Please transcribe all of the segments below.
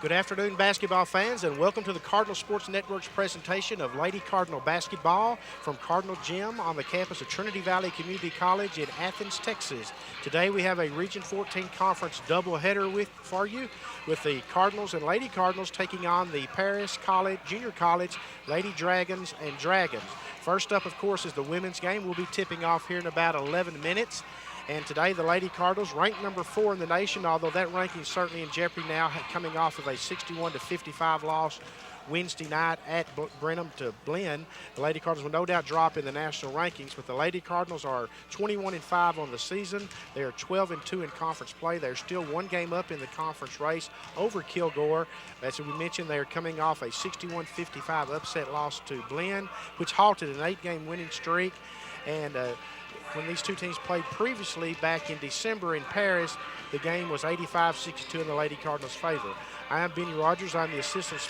Good afternoon, basketball fans, and welcome to the Cardinal Sports Network's presentation of Lady Cardinal basketball from Cardinal Gym on the campus of Trinity Valley Community College in Athens, Texas. Today we have a Region 14 Conference doubleheader for you, with the Cardinals and Lady Cardinals taking on the Paris College, Junior College, Lady Dragons and Dragons. First up, of course, is the women's game. We'll be tipping off here in about 11 minutes. And today, the Lady Cardinals, ranked number 4 in the nation, although that ranking is certainly in jeopardy now, coming off of a 61-55 loss Wednesday night at Brenham to Blinn. The Lady Cardinals will no doubt drop in the national rankings, but the Lady Cardinals are 21-5 on the season. They are 12-2 in conference play. They're still one game up in the conference race over Kilgore. As we mentioned, they are coming off a 61-55 upset loss to Blinn, which halted an 8-game winning streak. And when these two teams played previously back in December in Paris, the game was 85-62 in the Lady Cardinals' favor. I am Benny Rodgers. I'm the Assistant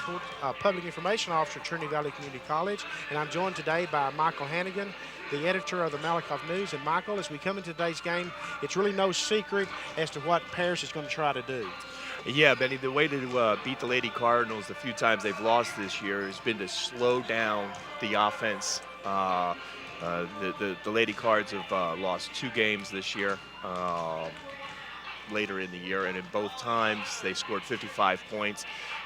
Public Information Officer at Trinity Valley Community College, and I'm joined today by Michael Hannigan, the editor of the Malakoff News. And Michael, as we come into today's game, it's really no secret as to what Paris is going to try to do. Yeah, Benny, the way to beat the Lady Cardinals the few times they've lost this year has been to slow down the offense. The Lady Cards have lost 2 games this year, later in the year, and in both times they scored 55 points.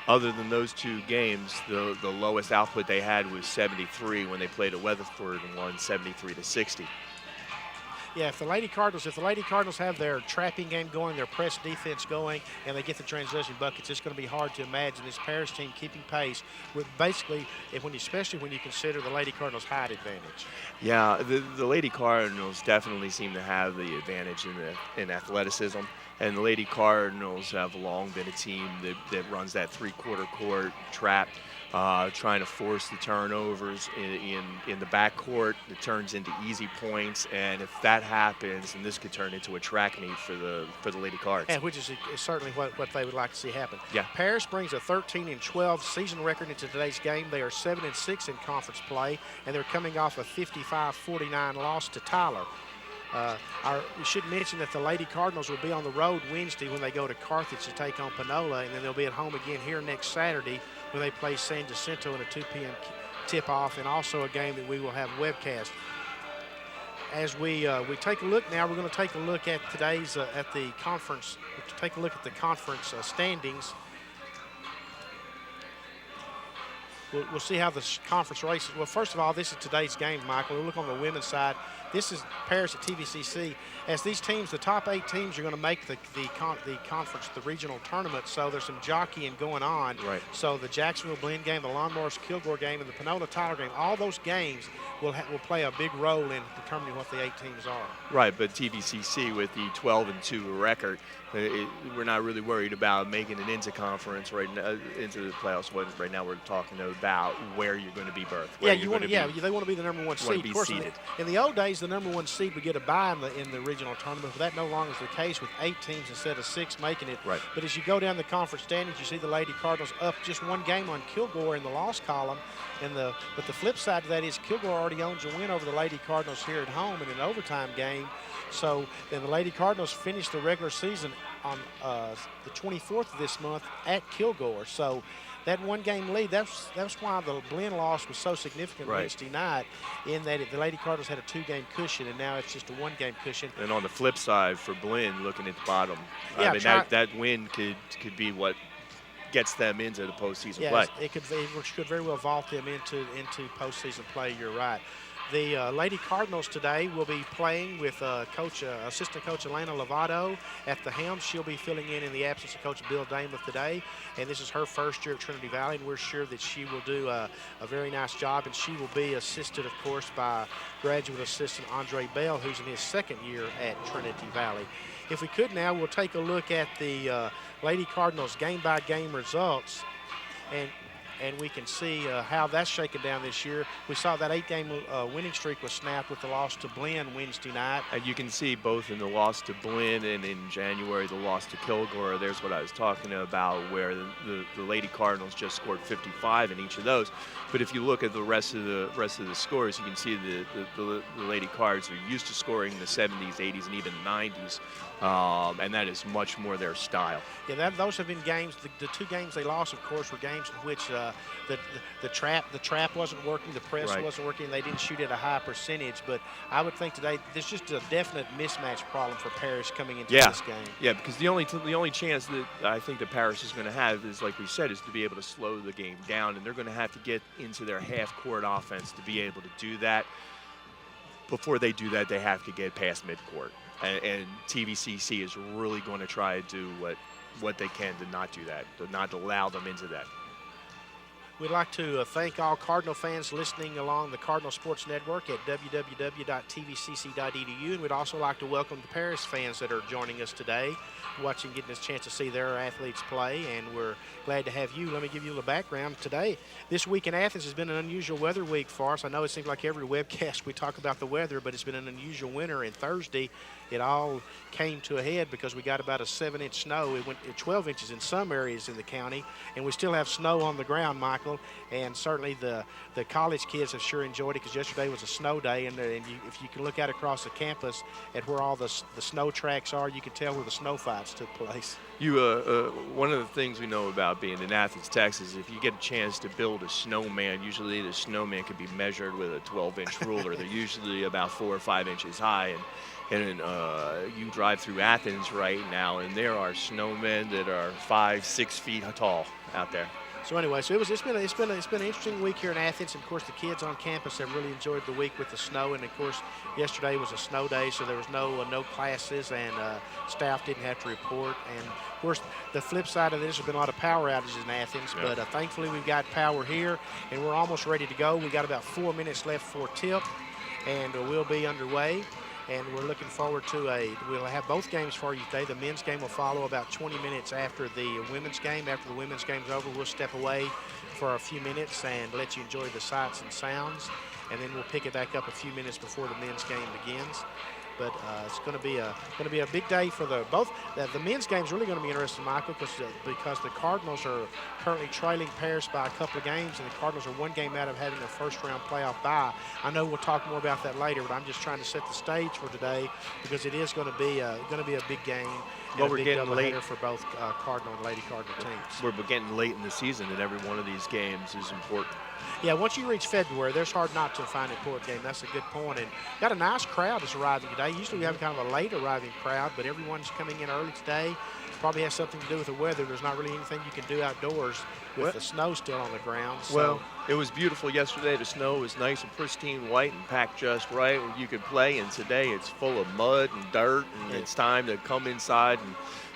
Other than those 2 games, the lowest output they had was 73 when they played at Weatherford and won 73-60. Yeah, if the Lady Cardinals have their trapping game going, their press defense going, and they get the transition buckets, it's going to be hard to imagine this Paris team keeping pace with basically, especially when you consider the Lady Cardinals' height advantage. Yeah, the Lady Cardinals definitely seem to have the advantage in athleticism, and the Lady Cardinals have long been a team that runs that three-quarter court trap, trying to force the turnovers in the backcourt. It turns into easy points, and if that happens, then this could turn into a track meet for the Lady Cards. And which is certainly what they would like to see happen. Yeah. Paris brings a 13-12 season record into today's game. They are 7-6 in conference play, and they're coming off a 55-49 loss to Tyler. We should mention that the Lady Cardinals will be on the road Wednesday when they go to Carthage to take on Panola, and then they'll be at home again here next Saturday when they play San Jacinto in a 2 p.m. tip-off, and also a game that we will have webcast. As we take a look now, we're going to take a look at today's at the conference. Take a look at the conference standings. We'll see how the conference races. Well, first of all, this is today's game, Michael. We'll look on the women's side. This is Paris at TVCC. As these teams, the top 8 teams are going to make the conference, the regional tournament. So there's some jockeying going on. Right. So the Jacksonville Blinn game, the Lawnmowers Kilgore game, and the Panola Tyler game, all those games will play a big role in determining what the 8 teams are. Right, but TVCC with the 12-2 record, we're not really worried about making it into conference into the playoffs. Right now, we're talking about where you're going to be berthed. They want to be the number 1 seed. Of course, in the old days, the number 1 seed would get a bye in the regional tournament, but that no longer is the case with 8 teams instead of 6 making it. Right. But as you go down the conference standings, you see the Lady Cardinals up just 1 game on Kilgore in the loss column. But the flip side to that is Kilgore already owns a win over the Lady Cardinals here at home in an overtime game. So then the Lady Cardinals finished the regular season on the 24th of this month at Kilgore. So that 1-game lead, that's why the Blinn loss was so significant Wednesday night, in that the Lady Cardinals had a 2-game cushion, and now it's just a 1-game cushion. And on the flip side for Blinn, looking at the bottom, that win could be what gets them into the postseason play. It could very well vault them into postseason play. You're right. The Lady Cardinals today will be playing with Assistant Coach Elena Lovato at the helm. She'll be filling in the absence of Coach Bill Dameloff today, and this is her first year at Trinity Valley, and we're sure that she will do a very nice job, and she will be assisted, of course, by graduate assistant Andre Bell, who's in his 2nd year at Trinity Valley. If we could now, we'll take a look at the Lady Cardinals game-by-game results. And and we can see how that's shaken down this year. We saw that 8-game winning streak was snapped with the loss to Blinn Wednesday night. And you can see both in the loss to Blinn and in January the loss to Kilgore. There's what I was talking about, where the Lady Cardinals just scored 55 in each of those. But if you look at the rest of the scores, you can see the Lady Cards are used to scoring in the 70s, 80s, and even 90s, and that is much more their style. Yeah, those have been games. The 2 games they lost, of course, were games in which the trap wasn't working, the press wasn't working, and they didn't shoot at a high percentage. But I would think today there's just a definite mismatch problem for Paris coming into this game. Yeah, because the only chance that I think that Paris is going to have is, like we said, is to be able to slow the game down, and they're going to have to get into their half-court offense to be able to do that. Before they do that, they have to get past midcourt, and TVCC is really going to try to do what they can to not do that, to not allow them into that. We'd like to thank all Cardinal fans listening along the Cardinal Sports Network at www.tvcc.edu, and we'd also like to welcome the Paris fans that are joining us today, getting this chance to see their athletes play, and we're glad to have you. Let me give you a little background. Today, this week in Athens has been an unusual weather week for us. I know it seems like every webcast we talk about the weather, but it's been an unusual winter, and Thursday it all came to a head because we got about a 7-inch snow. It went to 12 inches in some areas in the county, and we still have snow on the ground, Michael, and certainly the college kids have sure enjoyed it because yesterday was a snow day, and if you can look out across the campus at where all the snow tracks are, you can tell where the snow fights took place. One of the things we know about being in Athens, Texas, if you get a chance to build a snowman, usually the snowman can be measured with a 12-inch ruler. They're usually about 4 or 5 inches high, and you drive through Athens right now, and there are snowmen that are 5-6 feet tall out there. So anyway, it's been an interesting week here in Athens, and of course the kids on campus have really enjoyed the week with the snow. And of course yesterday was a snow day, so there was no classes, and staff didn't have to report. And of course the flip side of this has been a lot of power outages in Athens, but thankfully we've got power here, and we're almost ready to go. We got about 4 minutes left for tip, and we'll be underway. And we're looking forward to we'll have both games for you today. The men's game will follow about 20 minutes after the women's game. After the women's game's over, we'll step away for a few minutes and let you enjoy the sights and sounds. And then we'll pick it back up a few minutes before the men's game begins. But it's going to be a big day for both. The men's game is really going to be interesting, Michael, because the Cardinals are currently trailing Paris by a couple of games, and the Cardinals are 1 game out of having a first-round playoff bye. I know we'll talk more about that later, but I'm just trying to set the stage for today because it is going to be a big game. Well, we're getting late for both Cardinal and Lady Cardinal teams. We're getting late in the season, and every one of these games is important. Yeah, once you reach February, there's hard not to find an important game. That's a good point. And got a nice crowd that's arriving today. Usually we have kind of a late arriving crowd, but everyone's coming in early today. Probably has something to do with the weather. There's not really anything you can do outdoors with the snow still on the ground. So. Well, it was beautiful yesterday. The snow was nice and pristine white and packed just right where you could play. And today it's full of mud and dirt, and it's time to come inside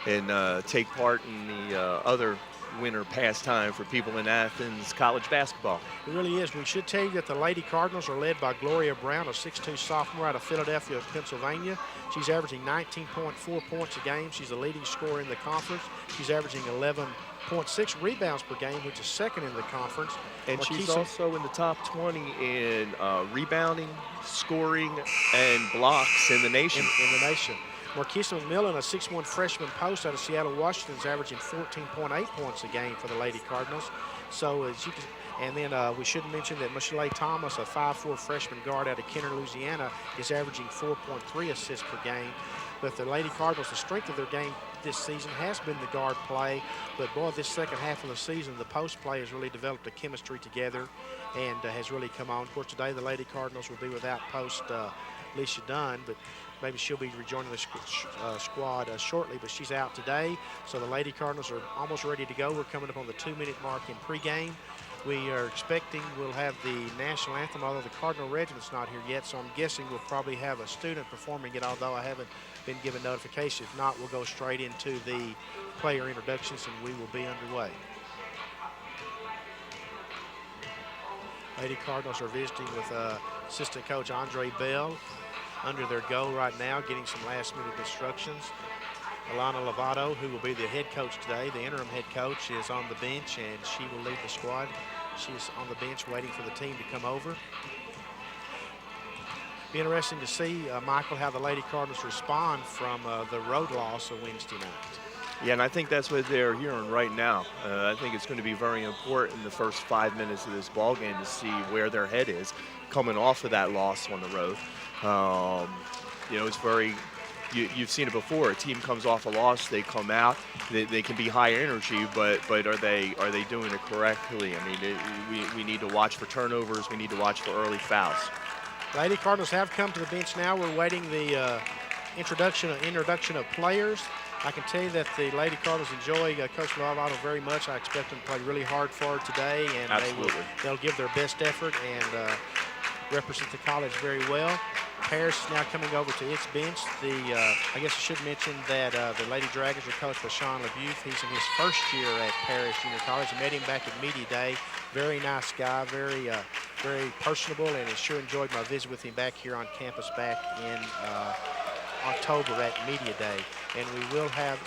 and take part in the other winter pastime for people in Athens, college basketball. It really is. We should tell you that the Lady Cardinals are led by Gloria Brown, a 6'2" sophomore out of Philadelphia, Pennsylvania. She's averaging 19.4 points a game. She's the leading scorer in the conference. She's averaging 11.6 rebounds per game, which is second in the conference. And she's also in the top 20 in rebounding, scoring, and blocks in the nation. In the nation. Marquisa McMillan, a 6'1" freshman post out of Seattle, Washington, is averaging 14.8 points a game for the Lady Cardinals. So as you can, and then we should mention that Michelle Thomas, a 5'4" freshman guard out of Kenner, Louisiana, is averaging 4.3 assists per game. But the Lady Cardinals, the strength of their game this season has been the guard play. But boy, this second half of the season, the post play has really developed a chemistry together and has really come on. Of course, today the Lady Cardinals will be without post Alicia Dunn, but maybe she'll be rejoining the squad shortly, but she's out today. So the Lady Cardinals are almost ready to go. We're coming up on the 2-minute mark in pregame. We are expecting we'll have the national anthem, although the Cardinal Regiment's not here yet, so I'm guessing we'll probably have a student performing it, although I haven't been given notification. If not, we'll go straight into the player introductions and we will be underway. Lady Cardinals are visiting with assistant coach Andre Bell under their goal right now, getting some last-minute instructions. Alana Lovato, who will be the head coach today, the interim head coach, is on the bench, and she will lead the squad. She's on the bench waiting for the team to come over. Be interesting to see, Michael, how the Lady Cardinals respond from the road loss of Wednesday night. Yeah, and I think that's what they're hearing right now. I think it's going to be very important in the first 5 minutes of this ball game to see where their head is coming off of that loss on the road. You know, it's very, you've seen it before. A team comes off a loss, they come out, they can be high energy, but are they doing it correctly? I mean, we need to watch for turnovers. We need to watch for early fouls. Lady Cardinals have come to the bench now. We're waiting the introduction of players. I can tell you that the Lady Cardinals enjoy Coach Lovato very much. I expect them to play really hard for her today, and they'll give their best effort and represent the college very well. Paris is now coming over to its bench. I guess I should mention that the Lady Dragons are coached by Sean LaBeouf. He's in his first year at Paris Junior College. I met him back at Media Day. Very nice guy, very personable, and I sure enjoyed my visit with him back here on campus back in October at Media Day. And we will have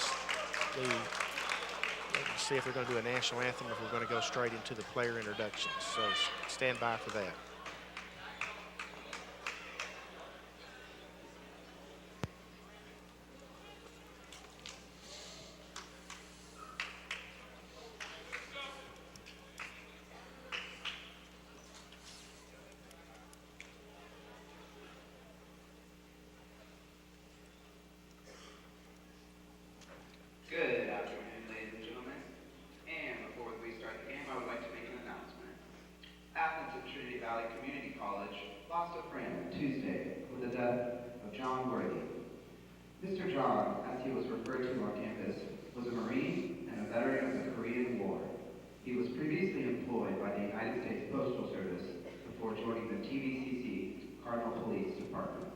let's see if we're going to do a national anthem or if we're going to go straight into the player introductions. So stand by for that. Good afternoon, ladies and gentlemen. And before we start the game, I would like to make an announcement. Athens and Trinity Valley Community College lost a friend Tuesday with the death of John Worthy. Mr. John, as he was referred to on campus, was a Marine and a veteran of the Korean War. He was previously employed by the United States Postal Service before joining the TVCC Cardinal Police Department.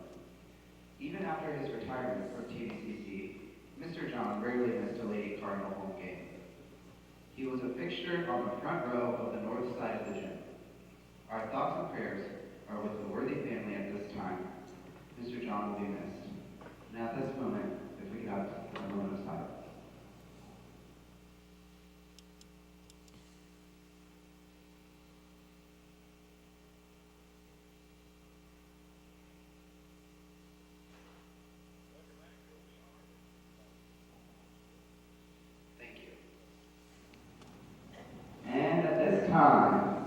Even after his retirement from TVCC, Mr. John rarely missed a Lady Cardinal home game. He was a fixture on the front row of the north side of the gym. Our thoughts and prayers are with the Worthy family at this time. Mr. John will be missed. And at this moment, if we could have a moment of silence. Time,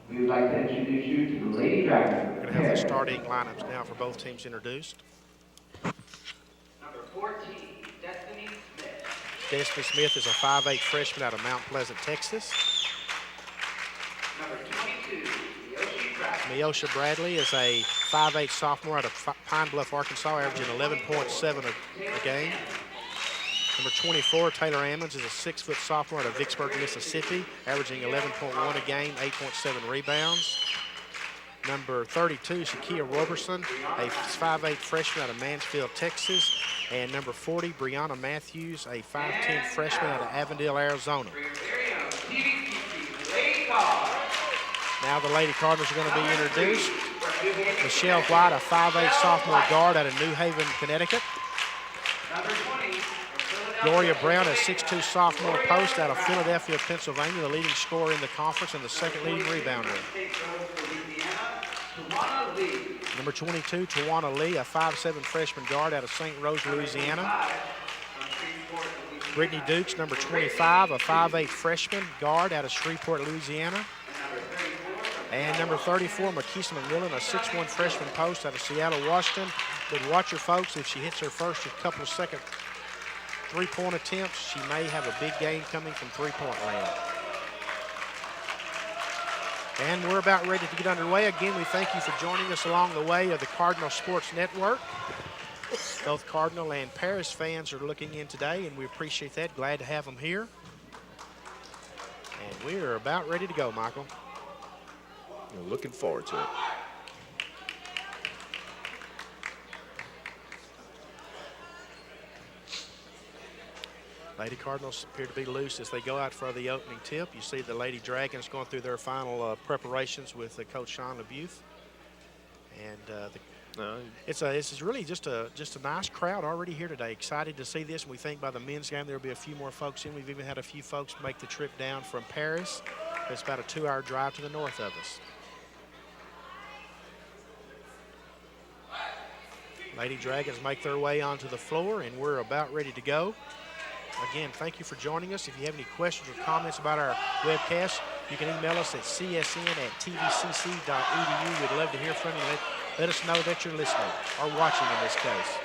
we would like to introduce you to the Lady Dragons. We're going to have the starting lineups now for both teams introduced. Number 14, Destiny Smith. Destiny Smith is a 5'8" freshman out of Mount Pleasant, Texas. Number 22, Miosha Bradley is a 5'8" sophomore out of Pine Bluff, Arkansas, averaging 11.7 a game. Number 24, Taylor Ammons, is a 6' sophomore out of Vicksburg, Mississippi, averaging 11.1 a game, 8.7 rebounds. Number 32, Shakia Roberson, a 5'8" freshman out of Mansfield, Texas. And number 40, Brianna Matthews, a 5'10" freshman out of Avondale, Arizona. Now the Lady Cardinals are going to be introduced. Michelle White, a 5'8" sophomore guard out of New Haven, Connecticut. Number 20, Gloria Brown, a 6'2" sophomore post out of Philadelphia, Pennsylvania, the leading scorer in the conference and the second leading rebounder. Number 22, Tawana Lee, a 5'7" freshman guard out of St. Rose, Louisiana. Brittany Dukes, number 25, a 5'8" freshman guard out of Shreveport, Louisiana. And number 34, Makisa McMillan, a 6'1" freshman post out of Seattle, Washington. But watch her, folks, if she hits her first couple of second three-point attempts, she may have a big game coming from three-point land. And we're about ready to get underway. Again, we thank you for joining us along the way of the Cardinal Sports Network. Both Cardinal and Paris fans are looking in today, and we appreciate that. Glad to have them here. And we are about ready to go, Michael. We're looking forward to it. Lady Cardinals appear to be loose as they go out for the opening tip. You see the Lady Dragons going through their final preparations with Coach Sean LaBeouf. And it's really just a nice crowd already here today. Excited to see this. And we think by the men's game there'll be a few more folks in. We've even had a few folks make the trip down from Paris. It's about a 2-hour drive to the north of us. Lady Dragons make their way onto the floor, and we're about ready to go. Again, thank you for joining us. If you have any questions or comments about our webcast, you can email us at csn@tvcc.edu. We'd love to hear from you. Let us know that you're listening or watching in this case.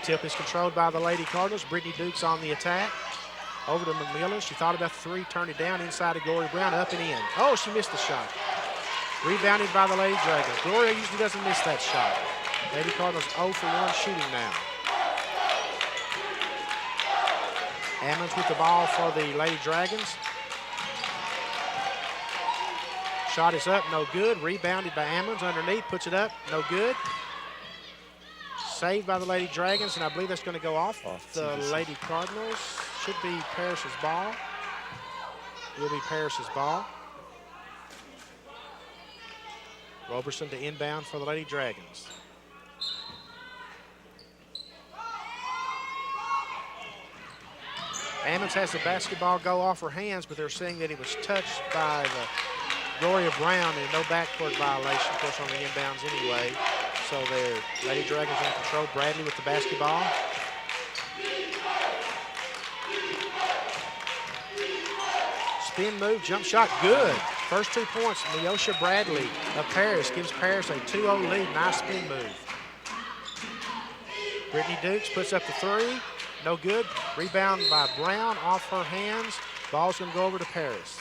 Tip is controlled by the Lady Cardinals. Brittany Dukes on the attack. Over to McMillan. She thought about the three, turned it down inside to Gloria Brown, up and in. Oh, she missed the shot. Rebounded by the Lady Dragons. Gloria usually doesn't miss that shot. Lady Cardinals 0 for 1 shooting now. Ammons with the ball for the Lady Dragons. Shot is up, no good. Rebounded by Ammons underneath, puts it up, no good. Saved by the Lady Dragons, and I believe that's going to go off the Lady Cardinals. Should be Parrish's ball. Will be Parrish's ball. Roberson to inbound for the Lady Dragons. Ammons has the basketball go off her hands, but they're saying that it was touched by the Gloria Brown and no backcourt violation, of course, on the inbounds anyway. So they're Lady Dragons in control. Bradley with the basketball. Spin move, jump shot, good. First 2 points, Neosha Bradley of Paris gives Paris a 2-0 lead. Nice spin move. Brittany Dukes puts up the three. No good. Rebound by Brown off her hands. Ball's going to go over to Paris.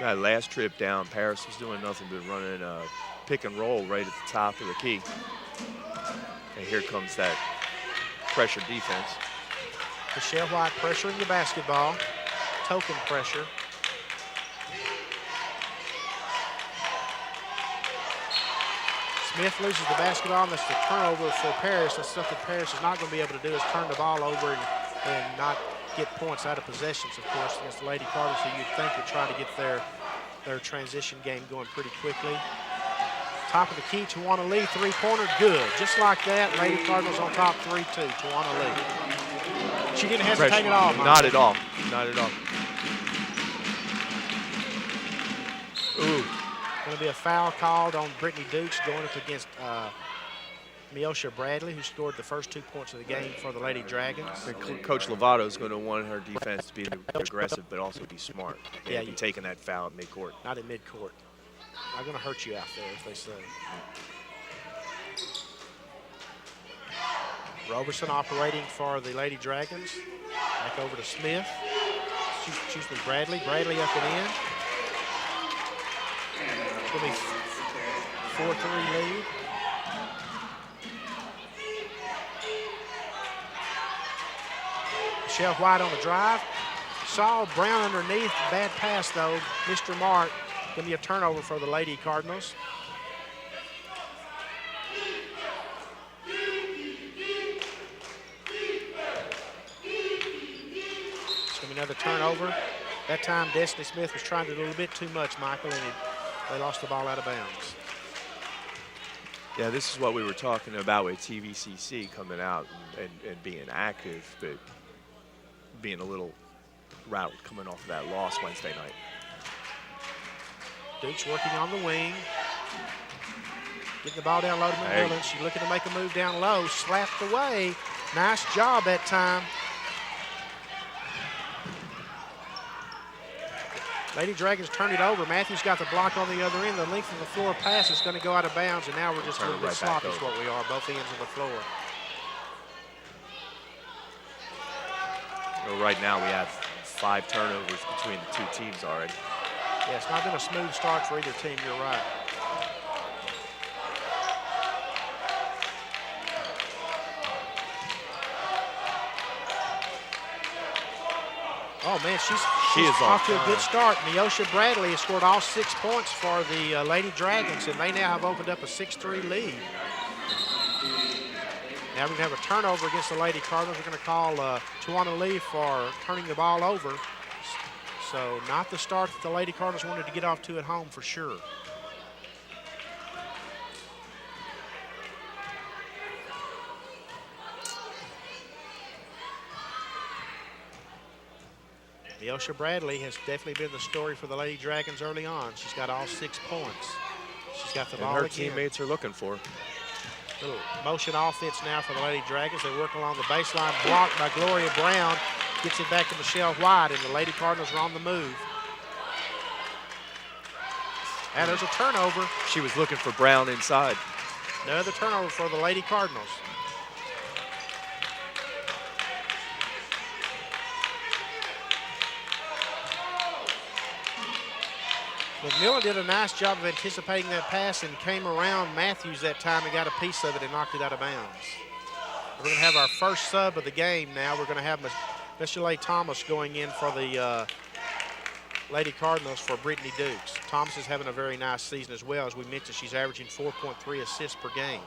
That last trip down, Paris was doing nothing but running a pick and roll right at the top of the key. And here comes that pressure defense. Michelle White pressuring the basketball. Token pressure. Smith loses the basketball, and that's the turnover for Paris. That's something Paris is not going to be able to do, is turn the ball over and not get points out of possessions, of course, against the Lady Cardinals, who you'd think would try to get their transition game going pretty quickly. Top of the key, Tawana Lee, three-pointer, good. Just like that, Lady Cardinals on top 3-2, Tawana Lee. She didn't hesitate at all, Mike. Not at all, not at all. Ooh. Going to be a foul called on Brittany Dukes going up against Miosha Bradley, who scored the first 2 points of the game for the Lady Dragons. Coach Lovato is going to want her defense to be aggressive, but also be smart. Yeah, be taking that foul at midcourt. Not at midcourt. Not going to hurt you out there, as they say. Roberson operating for the Lady Dragons. Back over to Smith. Excuse me, Bradley. Bradley up and in. It's going to be 4-3 lead. Michelle White on the drive. Saw Brown underneath. Bad pass, though. Mr. Mark. Going to be a turnover for the Lady Cardinals. It's going to be another turnover. That time, Destiny Smith was trying to do a little bit too much, Michael, and they lost the ball out of bounds. Yeah, this is what we were talking about with TVCC coming out and being active, but being a little rattled coming off of that loss Wednesday night. Dukes working on the wing. Getting the ball down low to McMillan. She's looking to make a move down low. Slapped away. Nice job that time. Lady Dragons turned it over. Matthews got the block on the other end. The length of the floor pass is going to go out of bounds, and now we're just a little bit sloppy is what we are, both ends of the floor. Well, right now we have 5 turnovers between the two teams already. Yeah, it's not been a smooth start for either team, you're right. Oh, man, she's off to a good start. Neosha Bradley has scored all 6 points for the Lady Dragons, and they now have opened up a 6-3 lead. Now we're going to have a turnover against the Lady Cardinals. We're going to call Tawana Lee for turning the ball over. So not the start that the Lady Cardinals wanted to get off to at home for sure. Neosha Bradley has definitely been the story for the Lady Dragons early on. She's got all 6 points. She's got the ball her again. teammates are looking for her. Little motion offense now for the Lady Dragons. They work along the baseline, blocked by Gloria Brown. Gets it back to Michelle White, and the Lady Cardinals are on the move. And there's a turnover. She was looking for Brown inside. Another turnover for the Lady Cardinals. McMillan did a nice job of anticipating that pass and came around Matthews that time and got a piece of it and knocked it out of bounds. We're going to have our first sub of the game now. We're going to have Michelle Thomas going in for the Lady Cardinals for Brittany Dukes. Thomas is having a very nice season as well. As we mentioned, she's averaging 4.3 assists per game.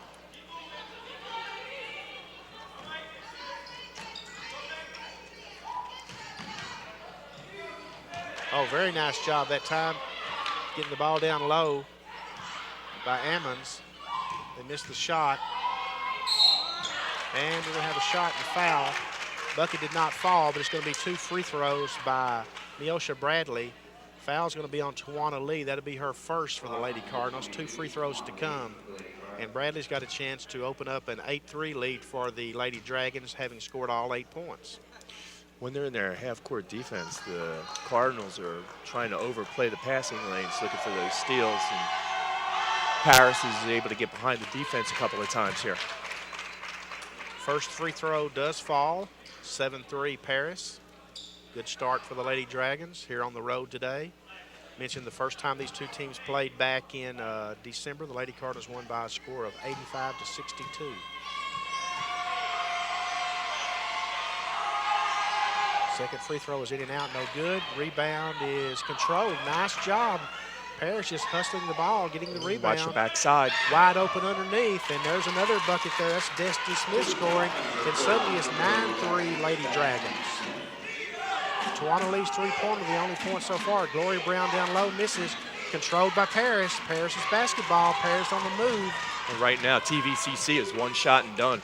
Oh, very nice job that time. Getting the ball down low by Ammons. They missed the shot. And we're going to have a shot and foul. Bucket did not fall, but it's going to be 2 free throws by Neosha Bradley. Foul's going to be on Tawana Lee. That'll be her first for the Lady Cardinals. 2 free throws to come. And Bradley's got a chance to open up an 8-3 lead for the Lady Dragons, having scored all 8 points. When they're in their half-court defense, the Cardinals are trying to overplay the passing lanes, looking for those steals, and Paris is able to get behind the defense a couple of times here. First free throw does fall. 7-3 Paris. Good start for the Lady Dragons here on the road today. Mentioned the first time these two teams played back in December, the Lady Cardinals won by a score of 85-62. Second free throw is in and out, no good. Rebound is controlled. Nice job. Paris just hustling the ball, getting the rebound. Watch the backside. Wide open underneath, and there's another bucket there. That's Destiny Smith scoring, and suddenly it's 9-3 Lady Dragons. Tawana Lee's three-pointer, the only point so far. Gloria Brown down low, misses. Controlled by Paris. Paris is basketball. Paris on the move. And right now, TVCC is 1 shot and done.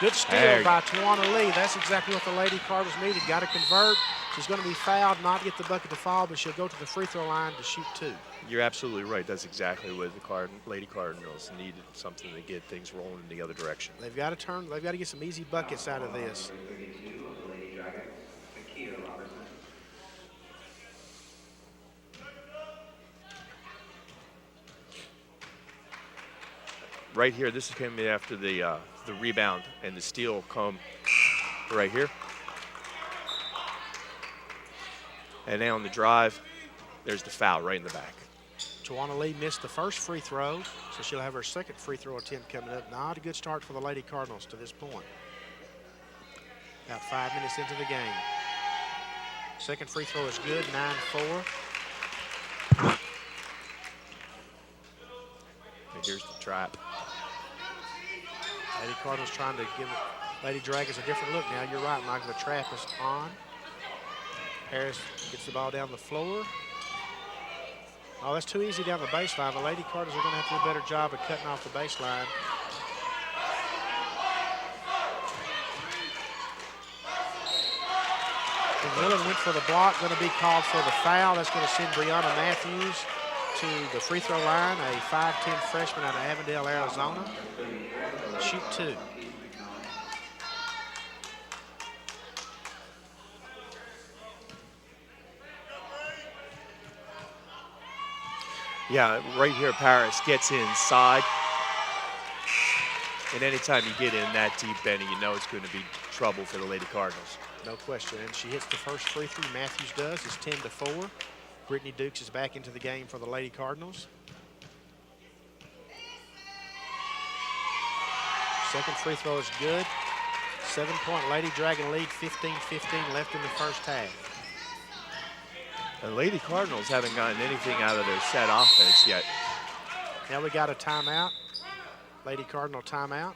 Good steal by Tawana Lee. That's exactly what the Lady Cardinals needed. Got to convert. She's going to be fouled, not get the bucket to fall, but she'll go to the free throw line to shoot 2. You're absolutely right. That's exactly what the Lady Cardinals needed, something to get things rolling in the other direction. They've got to get some easy buckets out of this. Right here, this is coming after the rebound, and the steal come right here. And now on the drive, there's the foul right in the back. Tawana Lee missed the first free throw, so she'll have her second free throw attempt coming up. Not a good start for the Lady Cardinals to this point. About 5 minutes into the game. Second free throw is good, 9-4. And here's the trap. Lady Cardinals trying to give Lady Dragons a different look now. You're right, Michael. The trap is on. Harris gets the ball down the floor. Oh, that's too easy down the baseline. The Lady Cardinals are going to have to do a better job of cutting off the baseline. McMillan went for the block, going to be called for the foul. That's going to send Brianna Matthews to the free throw line, a 5'10" freshman out of Avondale, Arizona. Shoot 2. Yeah, right here, Paris gets inside. And anytime you get in that deep, Benny, you know it's going to be trouble for the Lady Cardinals. No question. And she hits the first free throw. Matthews does. It's 10-4. Brittany Dukes is back into the game for the Lady Cardinals. Second free throw is good. 7-point Lady Dragon lead, 15-15 left in the first half. The Lady Cardinals haven't gotten anything out of their set offense yet. Now we got a timeout. Lady Cardinal timeout.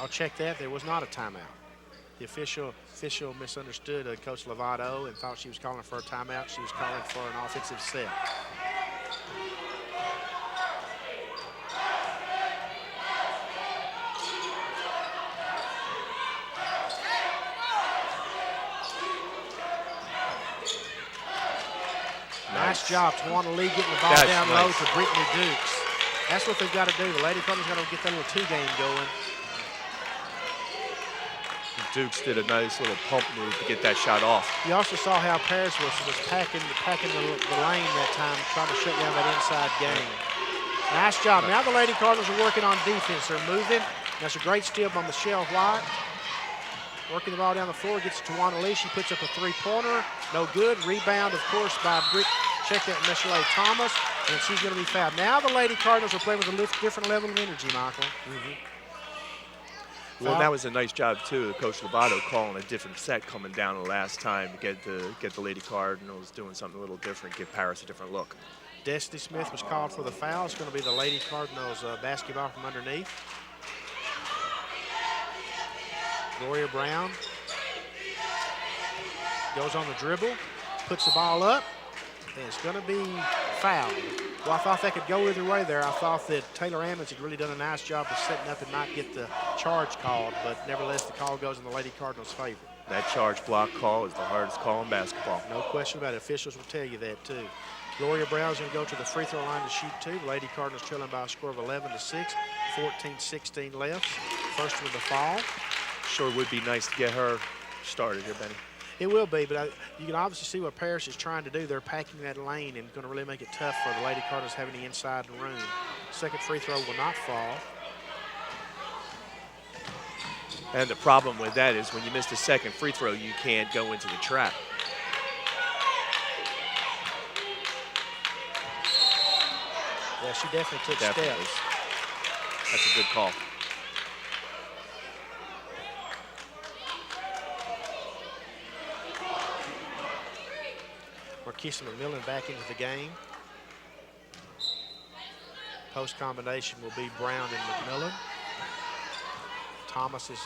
I'll check that. There was not a timeout. The official misunderstood Coach Lovato and thought she was calling for a timeout. She was calling for an offensive set. Nice job. Tawana Lee getting the ball down low to Brittany Dukes. That's what they've got to do. The Lady Cardinals got to get that little two-game going. Dukes did a nice little pump move to get that shot off. You also saw how Paris was packing the lane that time, trying to shut down that inside game. Nice job. Now the Lady Cardinals are working on defense. They're moving. That's a great steal by Michelle White. Working the ball down the floor, gets to Tawana Lee. She puts up a three-pointer. No good. Rebound, of course, by check that Michelle Thomas, and she's going to be fouled. Now the Lady Cardinals are playing with a different level of energy, Michael. Well, that was a nice job, too. Coach Lovato calling a different set coming down the last time to get the Lady Cardinals doing something a little different, give Paris a different look. Destiny Smith was called for the foul. It's going to be the Lady Cardinals basketball from underneath. Gloria Brown goes on the dribble, puts the ball up, and it's going to be fouled. Well, I thought that could go either way there. I thought that Taylor Ammons had really done a nice job of setting up and not get the charge called, but nevertheless, the call goes in the Lady Cardinals' favor. That charge block call is the hardest call in basketball. No question about it. Officials will tell you that, too. Gloria Brown's going to go to the free throw line to shoot two. The Lady Cardinals trailing by a score of 11-6, 14-16 left. First one to fall. Sure would be nice to get her started here, Benny. It will be, but you can obviously see what Paris is trying to do. They're packing that lane and going to really make it tough for the Lady Cardinals having the inside room. Second free throw will not fall. And the problem with that is when you miss the second free throw, you can't go into the trap. Yeah, she definitely took steps. That's a good call. Marquisa McMillan back into the game. Post combination will be Brown and McMillan. Thomas is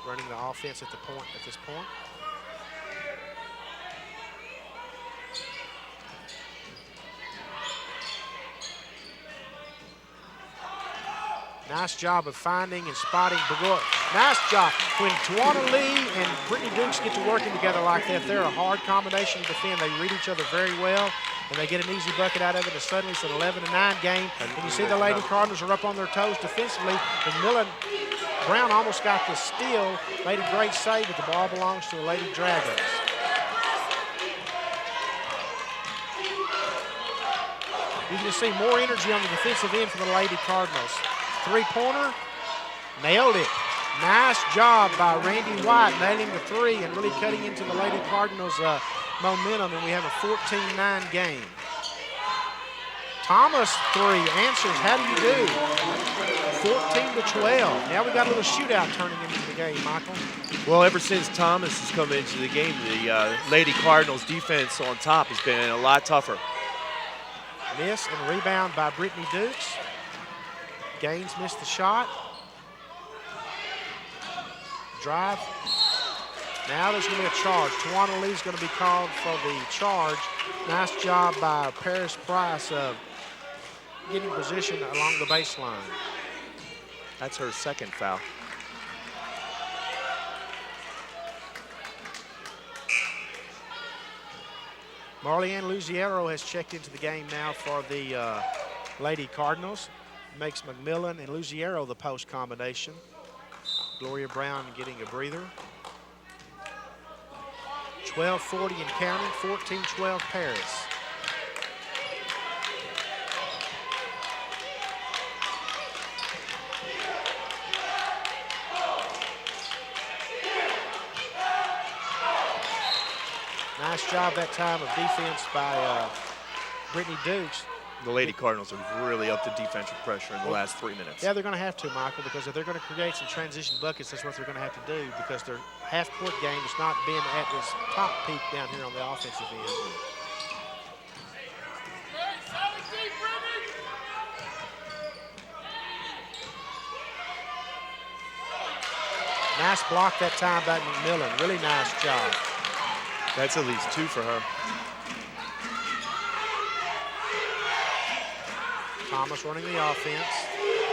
running the offense at this point. Nice job of finding and spotting Begor. Nice job. When Tawana Lee and Brittany Dukes get to working together like that, they're a hard combination to defend. They read each other very well, and they get an easy bucket out of it. And suddenly it's an 11-9 game. And you see the Lady Cardinals are up on their toes defensively. And Brown almost got the steal, made a great save, but the ball belongs to the Lady Dragons. You can see more energy on the defensive end for the Lady Cardinals. Three-pointer, nailed it. Nice job by Randy White, nailing the three and really cutting into the Lady Cardinals' momentum, and we have a 14-9 game. Thomas, three, answers. How do you do? 14-12. Now we got a little shootout turning into the game, Michael. Well, ever since Thomas has come into the game, the Lady Cardinals defense on top has been a lot tougher. Miss and rebound by Brittany Dukes. Gaines missed the shot. Drive. Now there's going to be a charge. Tawana Lee's going to be called for the charge. Nice job by Paris Price of getting position along the baseline. That's her second foul. Marlianne Luziero has checked into the game now for the Lady Cardinals. Makes McMillan and Luziero the post combination. Gloria Brown getting a breather. 12:40 and counting, 14-12 Paris. Nice job that time of defense by Brittany Dukes. The Lady Cardinals have really upped the defensive pressure in the last 3 minutes. Yeah, they're going to have to, Michael, because if they're going to create some transition buckets, that's what they're going to have to do, because their half-court game has not been at its top peak down here on the offensive end. Nice block that time by McMillan. Really nice job. That's at least two for her. Thomas running the offense.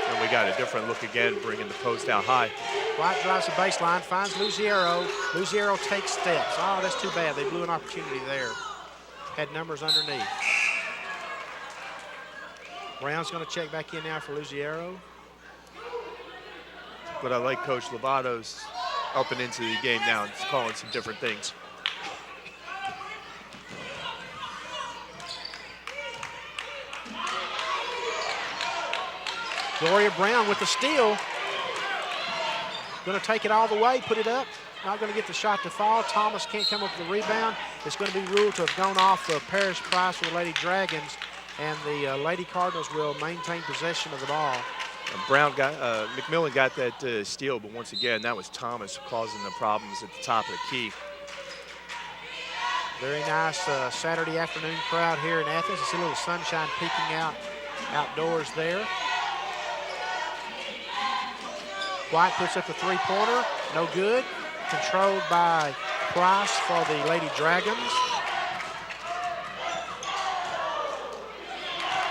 And we got a different look again, bringing the post out high. White drives the baseline, finds Luziero. Luziero takes steps. Oh, that's too bad. They blew an opportunity there. had numbers underneath. Brown's going to check back in now for Luziero. But I like Coach Lovato's up and into the game now. It's calling some different things. Gloria Brown with the steal. Going to take it all the way, put it up. Not going to get the shot to fall. Thomas can't come up with the rebound. It's going to be ruled to have gone off of Paris Price for the Lady Dragons, and the Lady Cardinals will maintain possession of the ball. McMillan got that steal, but once again, that was Thomas causing the problems at the top of the key. Very nice Saturday afternoon crowd here in Athens. I see a little sunshine peeking out outdoors there. White puts up the three-pointer, no good. Controlled by Price for the Lady Dragons.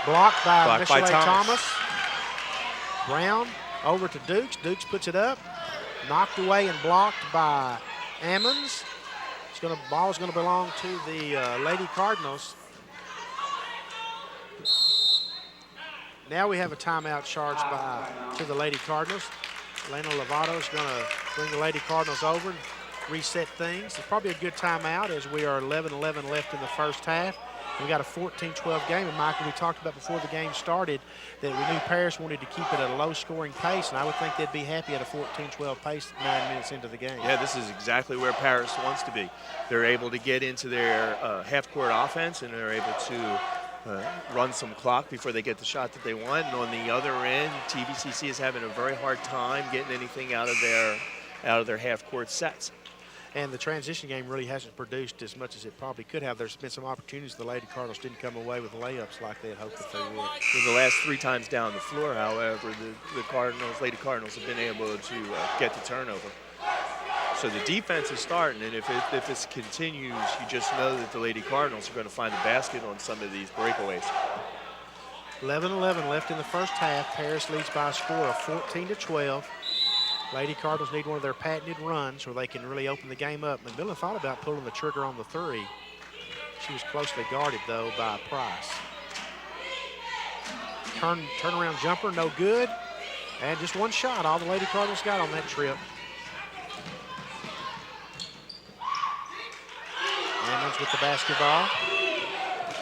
Blocked by Michelle Thomas. Brown over to Dukes. Dukes puts it up. Knocked away and blocked by Ammons. Ball's going to belong to the Lady Cardinals. Now we have a timeout charged to the Lady Cardinals. Lena Lovato is going to bring the Lady Cardinals over and reset things. It's probably a good timeout as we are 11-11 left in the first half. We got a 14-12 game, and Michael, we talked about before the game started that we knew Paris wanted to keep it at a low-scoring pace, and I would think they'd be happy at a 14-12 pace 9 minutes into the game. Yeah, this is exactly where Paris wants to be. They're able to get into their half-court offense, and they're able to run some clock before they get the shot that they want. And on the other end, TVCC is having a very hard time getting anything out of their half-court sets. And the transition game really hasn't produced as much as it probably could have. There's been some opportunities the Lady Cardinals didn't come away with layups like they had hoped that they would. In the last 3 times down the floor, however, the Lady Cardinals have been able to get the turnover. So the defense is starting, and if this continues, you just know that the Lady Cardinals are going to find the basket on some of these breakaways. 11-11 left in the first half. Paris leads by a score of 14-12. Lady Cardinals need one of their patented runs where they can really open the game up. McMillan thought about pulling the trigger on the three. She was closely guarded, though, by Price. Turnaround jumper, no good. And just one shot, all the Lady Cardinals got on that trip. Emmons with the basketball.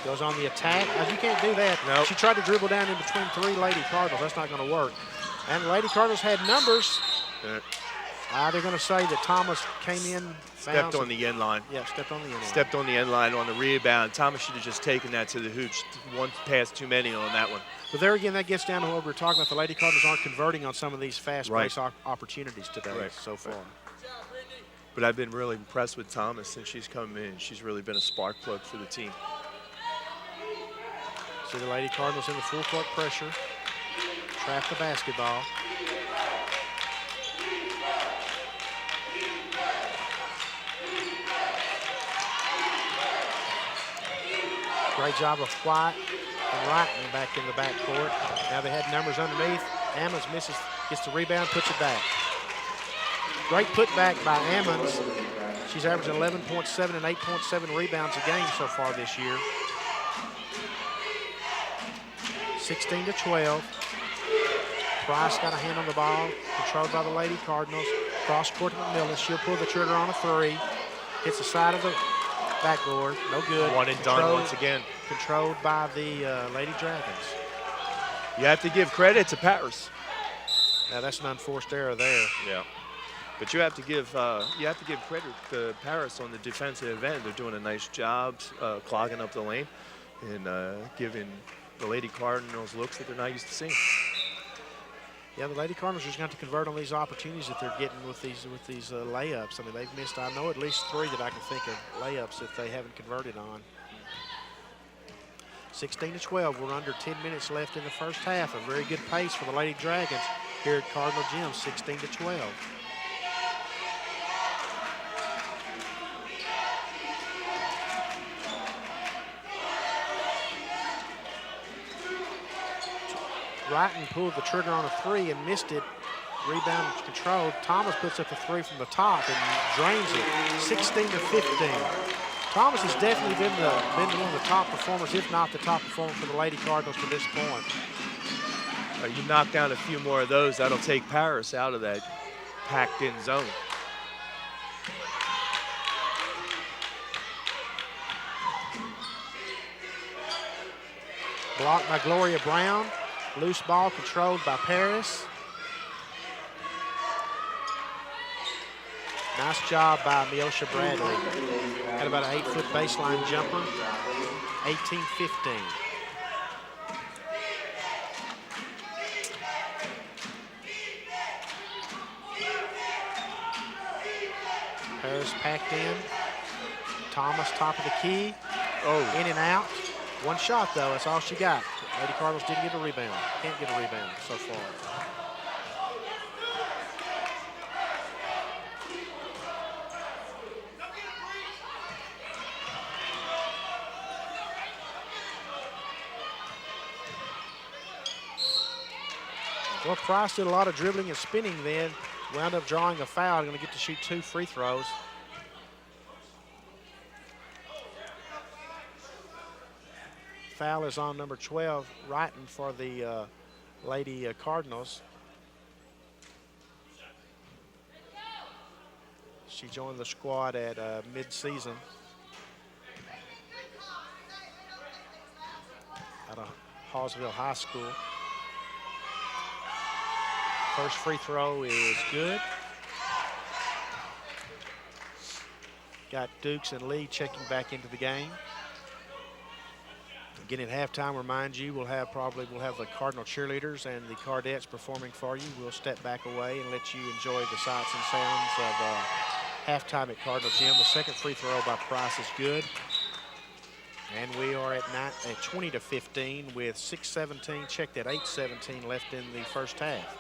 Goes on the attack. Now, you can't do that. Nope. She tried to dribble down in between 3 Lady Cardinals. That's not going to work. And the Lady Cardinals had numbers. They're going to say that Thomas came in. Stepped on the end line. Yeah, stepped on the end line. Stepped on the end line on the rebound. Thomas should have just taken that to the hoops. One pass too many on that one. But there again, that gets down to what we're talking about. The Lady Cardinals aren't converting on some of these fast break opportunities today so far. But I've been really impressed with Thomas since she's come in. She's really been a spark plug for the team. See the Lady Cardinals in the full court pressure. Trap the basketball. Great job of White and Wrighton back in the backcourt. Now they had numbers underneath. Ammons misses, gets the rebound, puts it back. Great putback by Ammons. She's averaging 11.7 and 8.7 rebounds a game so far this year. 16-12. Price got a hand on the ball, controlled by the Lady Cardinals. Cross court to McMillan. She'll pull the trigger on a 3. Hits the side of the backboard. No good. One and done once again. Controlled by the Lady Dragons. You have to give credit to Paris. Now that's an unforced error there. Yeah. But you have to give credit to Paris on the defensive end. They're doing a nice job clogging up the lane and giving the Lady Cardinals looks that they're not used to seeing. Yeah, the Lady Cardinals are just going to convert on these opportunities that they're getting with these layups. I mean, they've missed, I know, at least 3 that I can think of layups that they haven't converted on. 16-12. We're under 10 minutes left in the first half. A very good pace for the Lady Dragons here at Cardinal Gym, 16-12. Wrighton pulled the trigger on a 3 and missed it. Rebound controlled. Thomas puts up the 3 from the top and drains it. 16-15. Thomas has definitely been one of the top performers, if not the top performer for the Lady Cardinals to this point. You knock down a few more of those, that'll take Paris out of that packed-in zone. Blocked by Gloria Brown. Loose ball controlled by Paris. Nice job by Miosha Bradley. Had about an 8-foot baseline jumper. 18-15. Paris packed in. Thomas top of the key. Oh. In and out. One shot though, that's all she got. Lady Cardinals didn't get a rebound. Can't get a rebound so far. Well, Price did a lot of dribbling and spinning then. Wound up drawing a foul. Going to get to shoot 2 free throws. Foul is on number 12, Wrighton, for the Lady Cardinals. She joined the squad at mid-season out of Hallsville High School. First free throw is good. Got Dukes and Lee checking back into the game. Again, at halftime, remind you, we'll have the Cardinal cheerleaders and the Cardettes performing for you. We'll step back away and let you enjoy the sights and sounds of halftime at Cardinal Gym. The second free throw by Price is good. And we are at 20-15 with 6:17, check that, 8:17 left in the first half.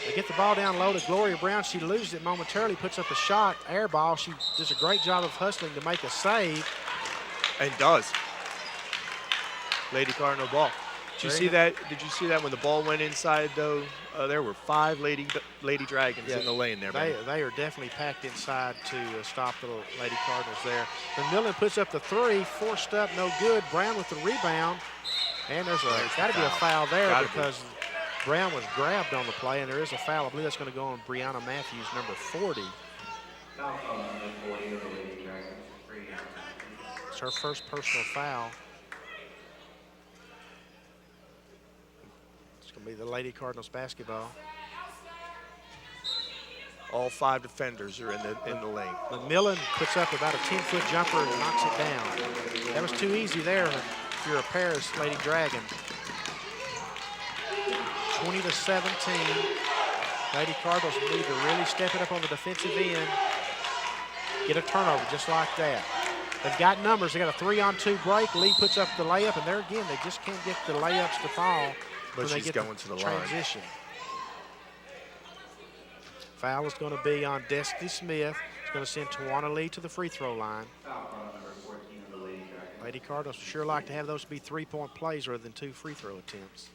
They get the ball down low to Gloria Brown. She loses it momentarily, puts up a shot, air ball. She does a great job of hustling to make a save. And does. Lady Cardinal ball. Did you see that? Did you see that when the ball went inside though? There were 5 Lady Dragons in the lane there. They are definitely packed inside to stop the Lady Cardinals there. McMillan puts up the 3, forced up, no good. Brown with the rebound, and there's got to be a foul there because Brown was grabbed on the play, and there is a foul. I believe that's going to go on Brianna Matthews, number 40. It's her first personal foul. It's going to be the Lady Cardinals basketball. All 5 defenders are in the lane. McMillan puts up about a 10-foot jumper and knocks it down. That was too easy there if you're a Paris Lady Dragon. 20-17. Lady Cardinals need to really step it up on the defensive end. Get a turnover just like that. They've got numbers. They got a 3-on-2 break. Lee puts up the layup, and there again, they just can't get the layups to fall But when they she's get going to the line. transition. Foul is going to be on Destiny Smith. It's going to send Tawana Lee to the free throw line. Lady Cardinals would sure like to have those be 3-point plays rather than 2 free throw attempts.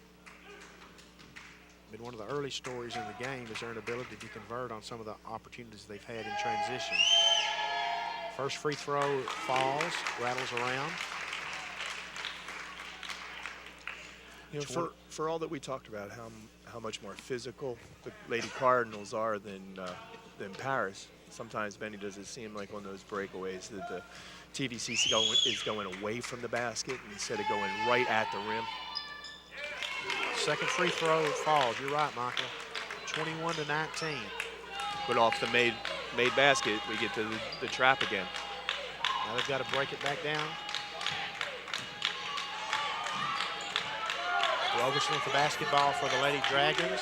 Been one of the early stories in the game is their inability to convert on some of the opportunities they've had in transition. First free throw falls, rattles around. You know, for all that we talked about, how much more physical the Lady Cardinals are than Paris. Sometimes, Benny, does it seem like on those breakaways that the TVC is going away from the basket instead of going right at the rim? Second free throw falls. You're right, Michael. 21-19. But off the made basket, we get to the trap again. Now they've got to break it back down. Roberson with the basketball for the Lady Dragons.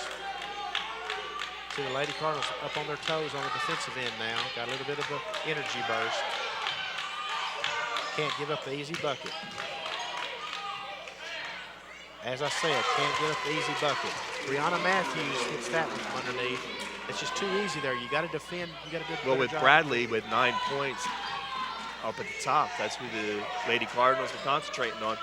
See the Lady Cardinals up on their toes on the defensive end now. Got a little bit of an energy burst. Can't give up the easy bucket. As I said, can't get up the easy bucket. Brianna Matthews hits that one from underneath. It's just too easy there. You got to defend. You got to do. Well, with Bradley with 9 points, up at the top. That's who the Lady Cardinals are concentrating on.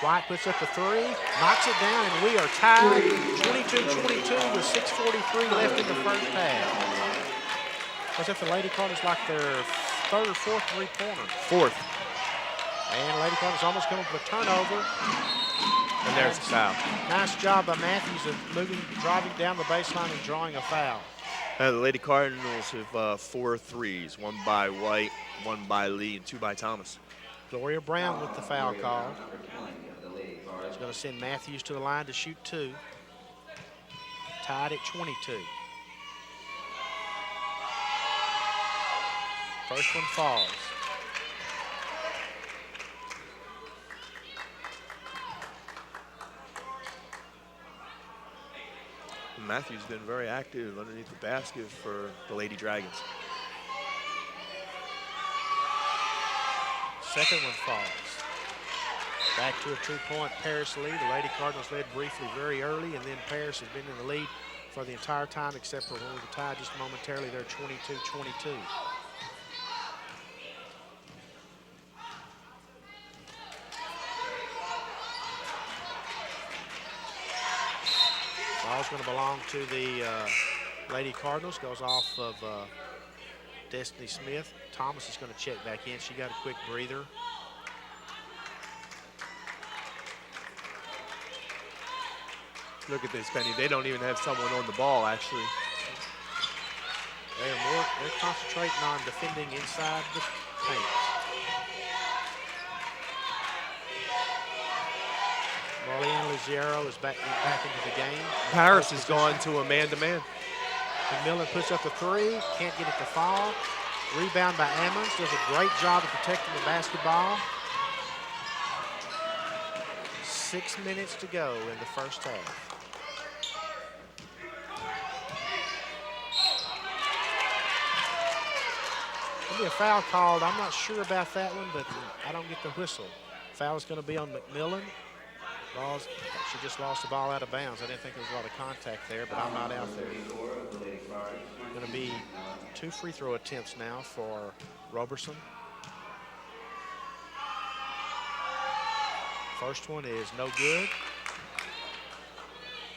White puts up the three, knocks it down, and we are tied 22-22 with 6:43 left in the first half. Was that the Lady Cardinals like their third or fourth three-pointer? Fourth. And Lady Cardinals almost come up with a turnover. And there's a foul. Nice job by Matthews of driving down the baseline and drawing a foul. The Lady Cardinals have 4 threes, one by White, one by Lee, and 2 by Thomas. Gloria Brown with the foul call. She's going to send Matthews to the line to shoot 2. Tied at 22. First one falls. Matthews been very active underneath the basket for the Lady Dragons. Second one falls. Back to a 2-point Paris lead. The Lady Cardinals led briefly very early, and then Paris has been in the lead for the entire time except for when we were tied just momentarily. They're 22-22. Ball's going to belong to the Lady Cardinals. Goes off of Destiny Smith. Thomas is going to check back in. She got a quick breather. Look at this, Penny. They don't even have someone on the ball, actually. They're concentrating on defending inside the paint. Marlene Luziero is back into the game. Paris has gone to a man-to-man. McMillan puts up the three, can't get it to fall. Rebound by Ammons, does a great job of protecting the basketball. 6 minutes to go in the first half. There'll be a foul called. I'm not sure about that one, but I don't get the whistle. Foul is going to be on McMillan. She just lost the ball out of bounds. I didn't think there was a lot of contact there, but I'm not out there. Going to be 2 free throw attempts now for Roberson. First one is no good.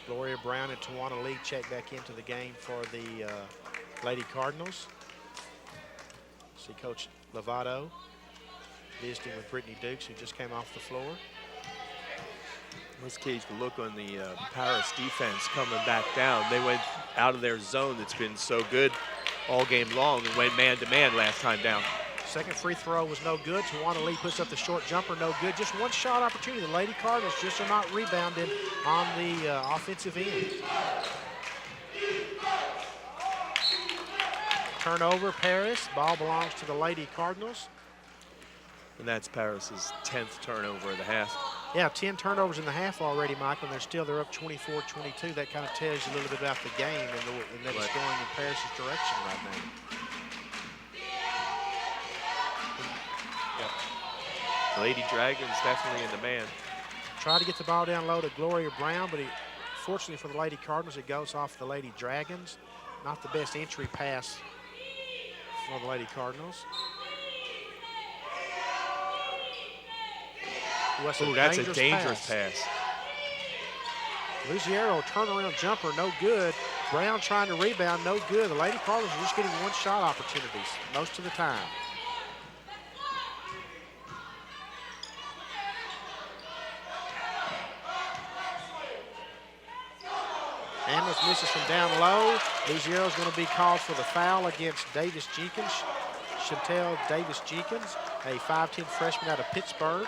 Gloria Brown and Tawana Lee check back into the game for the Lady Cardinals. See Coach Lovato visiting with Brittany Dukes, who just came off the floor. Let's gauge the look on the Paris defense coming back down. They went out of their zone that's been so good all game long and went man-to-man last time down. Second free throw was no good. Tawana Lee puts up the short jumper, no good. Just one shot opportunity. The Lady Cardinals just are not rebounding on the offensive end. Turnover, Paris. Ball belongs to the Lady Cardinals. And that's Paris's 10th turnover of the half. Yeah, 10 turnovers in the half already, Michael, and they're up 24-22. That kind of tells you a little bit about the game and that it's going in Paris' direction right now. Yep. The Lady Dragons definitely in demand. Tried to get the ball down low to Gloria Brown, but fortunately for the Lady Cardinals, it goes off the Lady Dragons. Not the best entry pass for the Lady Cardinals. Oh, that's a dangerous pass. Luziero turnaround jumper, no good. Brown trying to rebound, no good. The Lady Cardinals are just getting one shot opportunities most of the time. Amos misses from down low. Luziero's going to be called for the foul against Davis Jenkins. Chantel Davis Jenkins, a 5'10" freshman out of Pittsburgh.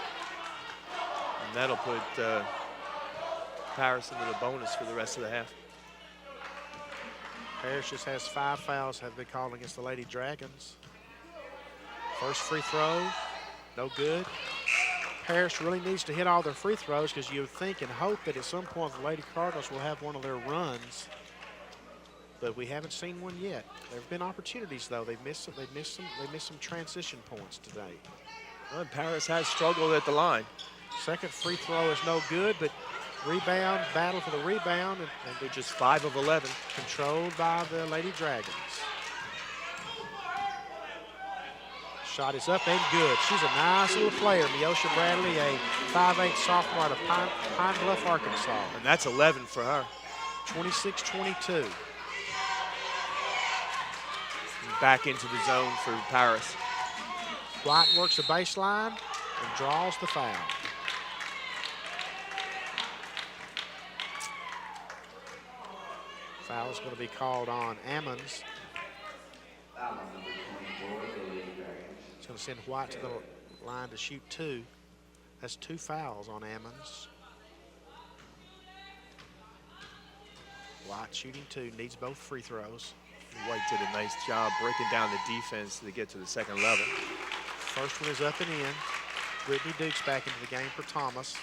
And that'll put Paris into the bonus for the rest of the half. Paris just has 5 fouls have been called against the Lady Dragons. First free throw, no good. Paris really needs to hit all their free throws because you think and hope that at some point the Lady Cardinals will have one of their runs. But we haven't seen one yet. There have been opportunities though. They missed some transition points today. Well, Paris has struggled at the line. Second free throw is no good, but rebound, battle for the rebound, and they're just 5 of 11. Controlled by the Lady Dragons. Shot is up and good. She's a nice little player, Neosha Bradley, a 5'8" sophomore out of Pine Bluff, Arkansas. And that's 11 for her. 26-22. Back into the zone for Paris. White works the baseline and draws the foul. Foul is going to be called on Ammons. Foul on number 24, the Lady Dragons. It's going to send White to the line to shoot 2. That's 2 fouls on Ammons. White shooting 2, needs both free throws. White did a nice job breaking down the defense to get to the second level. First one is up and in. Brittany Dukes back into the game for Thomas.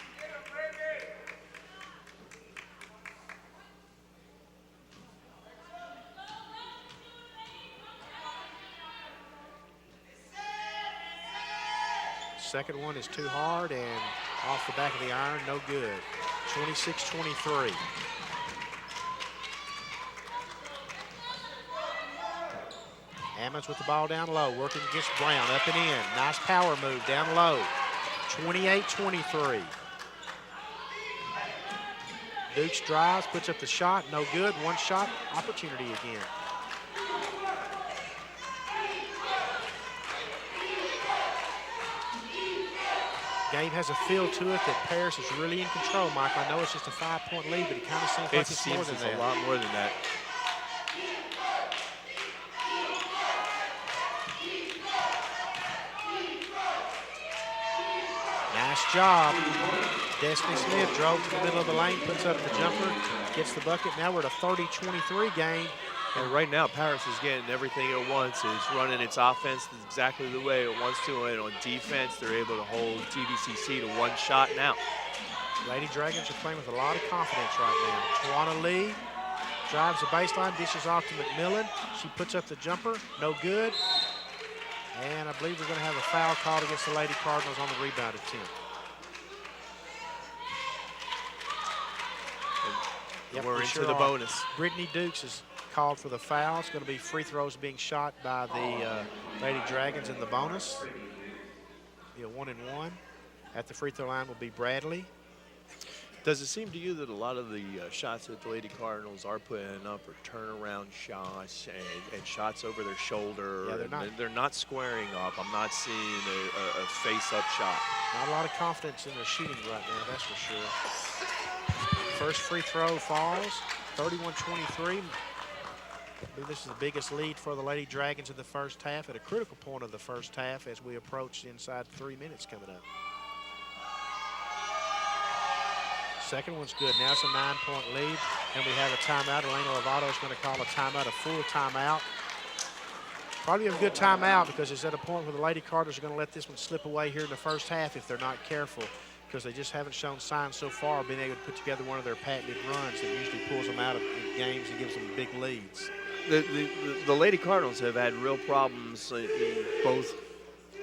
Second one is too hard and off the back of the iron, no good. 26-23. Ammons with the ball down low, working against Brown, up and in. Nice power move down low. 28-23. Dukes drives, puts up the shot, no good. One shot opportunity again. Game has a feel to it that Paris is really in control, Mike. I know it's just a 5-point lead, but it kind of seems like it's more than that. A lot more than that. Nice job. Destiny Smith drove to the middle of the lane, puts up the jumper, gets the bucket. Now we're at a 30-23 game. And right now, Paris is getting everything it wants. It's running its offense exactly the way it wants to. And on defense, they're able to hold TVCC to one shot now. Lady Dragons are playing with a lot of confidence right now. Tawana Lee drives the baseline, dishes off to McMillan. She puts up the jumper, no good. And I believe we're going to have a foul called against the Lady Cardinals on the rebound attempt. Yep, we're into the bonus. Brittany Dukes is called for the foul. It's going to be free throws being shot by the Lady Dragons in the bonus. Be a 1-and-1. At the free throw line will be Bradley. Does it seem to you that a lot of the shots that the Lady Cardinals are putting up are turnaround shots and shots over their shoulder? Yeah, they're not squaring up. I'm not seeing a face-up shot. Not a lot of confidence in their shooting right now, that's for sure. First free throw falls, 31-23. This is the biggest lead for the Lady Dragons in the first half at a critical point of the first half as we approach inside 3 minutes coming up. Second one's good. Now it's a 9-point lead, and we have a timeout. Elena Lovato is going to call a timeout, a full timeout. Probably a good timeout because it's at a point where the Lady Cardinals are going to let this one slip away here in the first half if they're not careful, because they just haven't shown signs so far of being able to put together one of their patented runs that usually pulls them out of games and gives them big leads. The Lady Cardinals have had real problems in both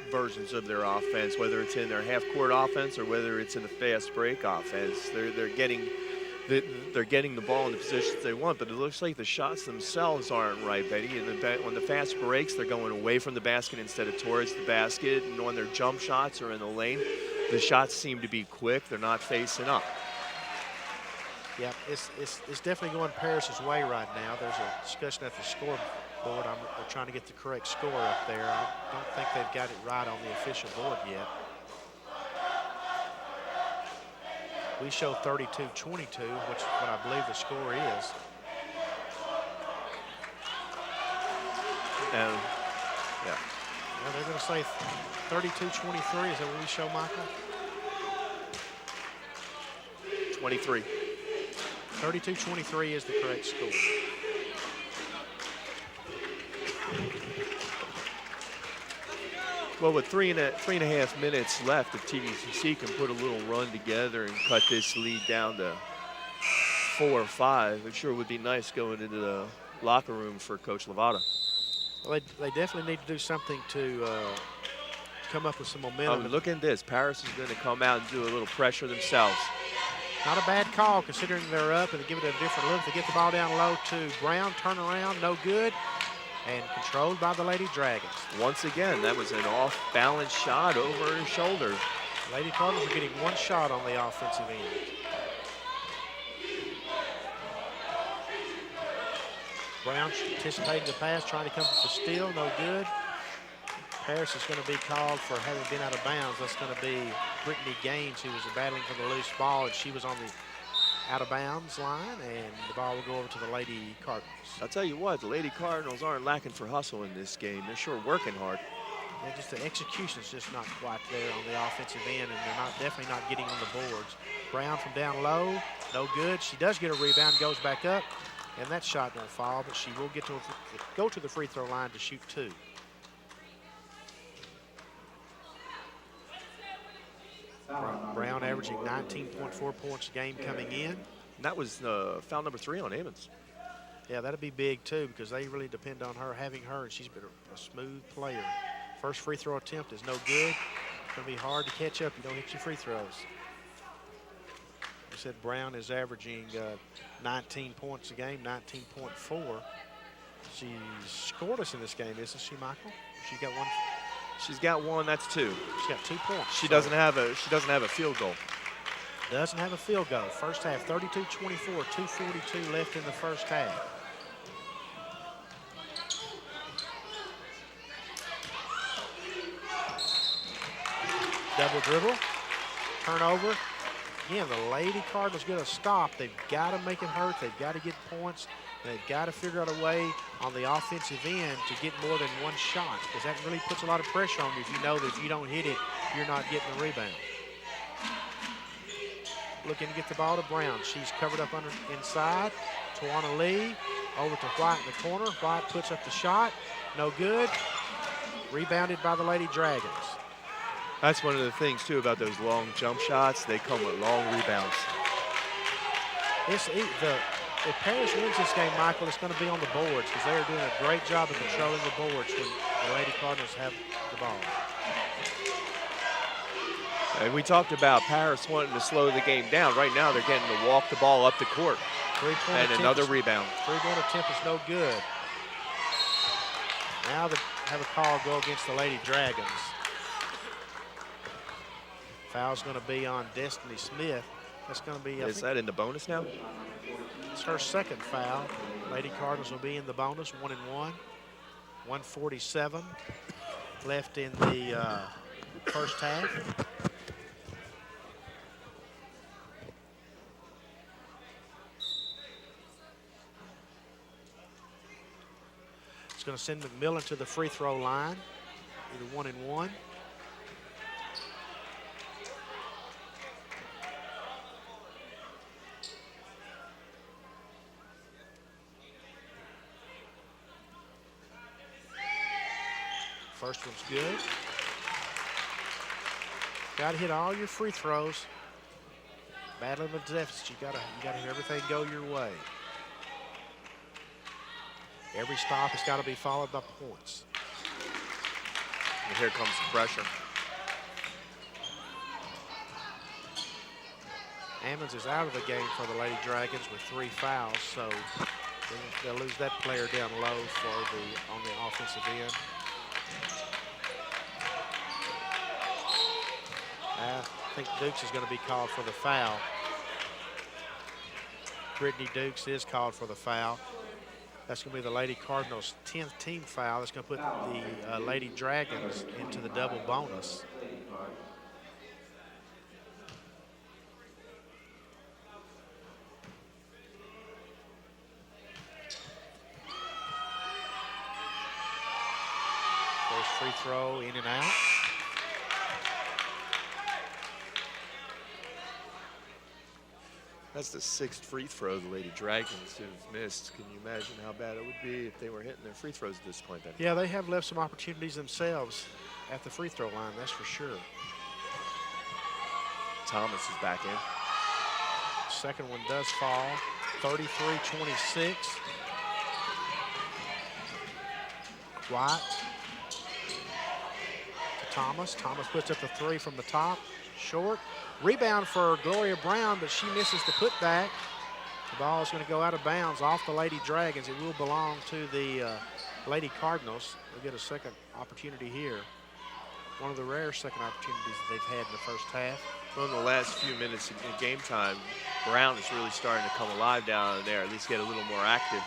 versions of their offense, whether it's in their half-court offense or whether it's in the fast break offense. They're getting the ball in the positions they want, but it looks like the shots themselves aren't right, Betty. And when the fast breaks, they're going away from the basket instead of towards the basket, and when their jump shots are in the lane, the shots seem to be quick. They're not facing up. Yeah, it's definitely going Paris's way right now. There's a discussion at the scoreboard. They're trying to get the correct score up there. I don't think they've got it right on the official board yet. We show 32-22, which is what I believe the score is. Yeah. Well, they're going to say 32-23. Is that what we show, Michael? 23. 32-23 is the correct score. Well, with three and a half minutes left, if TVCC can put a little run together and cut this lead down to 4 or 5, it sure would be nice going into the locker room for Coach Lovato. Well, they definitely need to do something to come up with some momentum. Look at this. Paris is going to come out and do a little pressure themselves. Not a bad call considering they're up, and they give it a different look. They get the ball down low to Brown, turn around, no good. and controlled by the Lady Dragons. Once again, that was an off-balance shot over her shoulder. Lady Cardinals are getting one shot on the offensive end. Brown anticipating the pass, trying to come for the steal, no good. Paris is going to be called for having been out of bounds. That's going to be Brittany Gaines, who was battling for the loose ball, and she was on the out of bounds line, and the ball will go over to the Lady Cardinals. I'll tell you what, the Lady Cardinals aren't lacking for hustle in this game. They're sure working hard. Yeah, just the execution's just not quite there on the offensive end, and they're definitely not getting on the boards. Brown from down low, no good. She does get a rebound, goes back up, and that shot won't fall, but she will go to the free throw line to shoot 2. Brown averaging 19.4 points a game coming in. And that was foul number 3 on Ammons. Yeah, that'll be big too, because they really depend on her, having her, and she's been a smooth player. First free throw attempt is no good. It's going to be hard to catch up. You don't hit your free throws. I said Brown is averaging 19 points a game, 19.4. She's scored us in this game, isn't she, Michael? She got one. She's got one. That's 2. She's got 2 points. She doesn't have a field goal. Doesn't have a field goal. First half, 32-24, 2:42 left in the first half. Double dribble, turnover. Again, the Lady Cardinals get a stop. They've got to make it hurt. They've got to get points. They've got to figure out a way on the offensive end to get more than one shot, because that really puts a lot of pressure on you if you know that if you don't hit it, you're not getting the rebound. Looking to get the ball to Brown. She's covered up inside. Tawana Lee over to White in the corner. White puts up the shot. No good. Rebounded by the Lady Dragons. That's one of the things, too, about those long jump shots. They come with long rebounds. If Paris wins this game, Michael, it's going to be on the boards, because they are doing a great job of controlling the boards when the Lady Cardinals have the ball. And we talked about Paris wanting to slow the game down. Right now, they're getting to walk the ball up the court. And another rebound. Three-point attempt is no good. Now they have a call go against the Lady Dragons. Foul's going to be on Destiny Smith. That's going to be. Is that in the bonus now? It's her second foul. Lady Cardinals will be in the bonus, 1-1. 1:47 left in the first half. It's going to send McMillan to the free throw line, either 1-1. First one's good. Got to hit all your free throws. Battling the deficit, you got to have everything go your way. Every stop has got to be followed by points. And here comes the pressure. Ammons is out of the game for the Lady Dragons with 3 fouls, so they'll lose that player down low on the offensive end. I think Dukes is going to be called for the foul. Brittany Dukes is called for the foul. That's going to be the Lady Cardinals' 10th team foul. That's going to put the Lady Dragons into the double bonus. First free throw in and out. That's the 6th free throw the Lady Dragons have missed. Can you imagine how bad it would be if they were hitting their free throws at this point then? Yeah, they have left some opportunities themselves at the free throw line, that's for sure. Thomas is back in. Second one does fall, 33-26. White to Thomas. Thomas puts up the 3 from the top, short. Rebound for Gloria Brown, but she misses the putback. The ball is going to go out of bounds off the Lady Dragons. It will belong to the Lady Cardinals will get a second opportunity here. One of the rare second opportunities that they've had in the first half. Well, in the last few minutes in game time, Brown is really starting to come alive down there, at least get a little more active.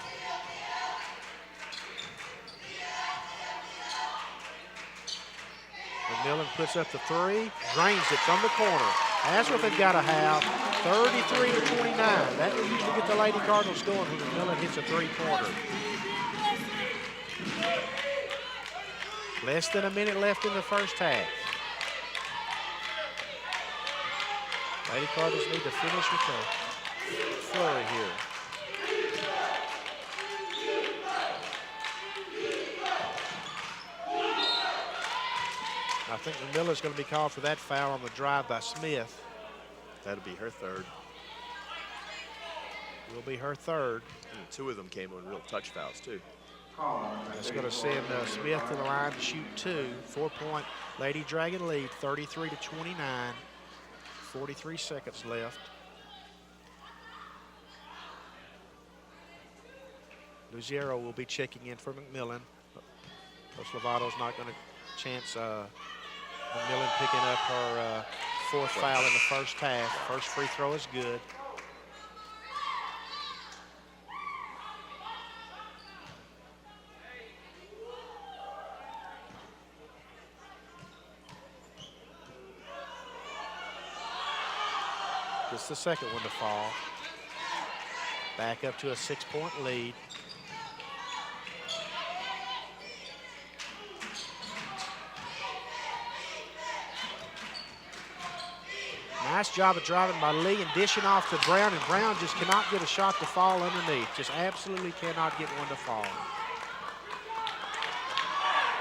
McMillan puts up the three, drains it from the corner. That's what they've got to have, 33-29. That will usually get the Lady Cardinals going when McMillan hits a three-pointer. Less than a minute left in the first half. Lady Cardinals need to finish with a flurry here. I think McMillan's going to be called for that foul on the drive by Smith. That'll be her third. Will be her third. And two of them came on real touch fouls, too. That's going to send Smith to the line to shoot two. 4-point Lady Dragon lead, 33-29. 43 seconds left. Luziero will be checking in for McMillan. Coach Lovato's not going to chance McMillan picking up her fourth foul in the first half. First free throw is good. Just the second one to fall. Back up to a 6-point lead. Nice job of driving by Lee and dishing off to Brown, and Brown just cannot get a shot to fall underneath. Just absolutely cannot get one to fall.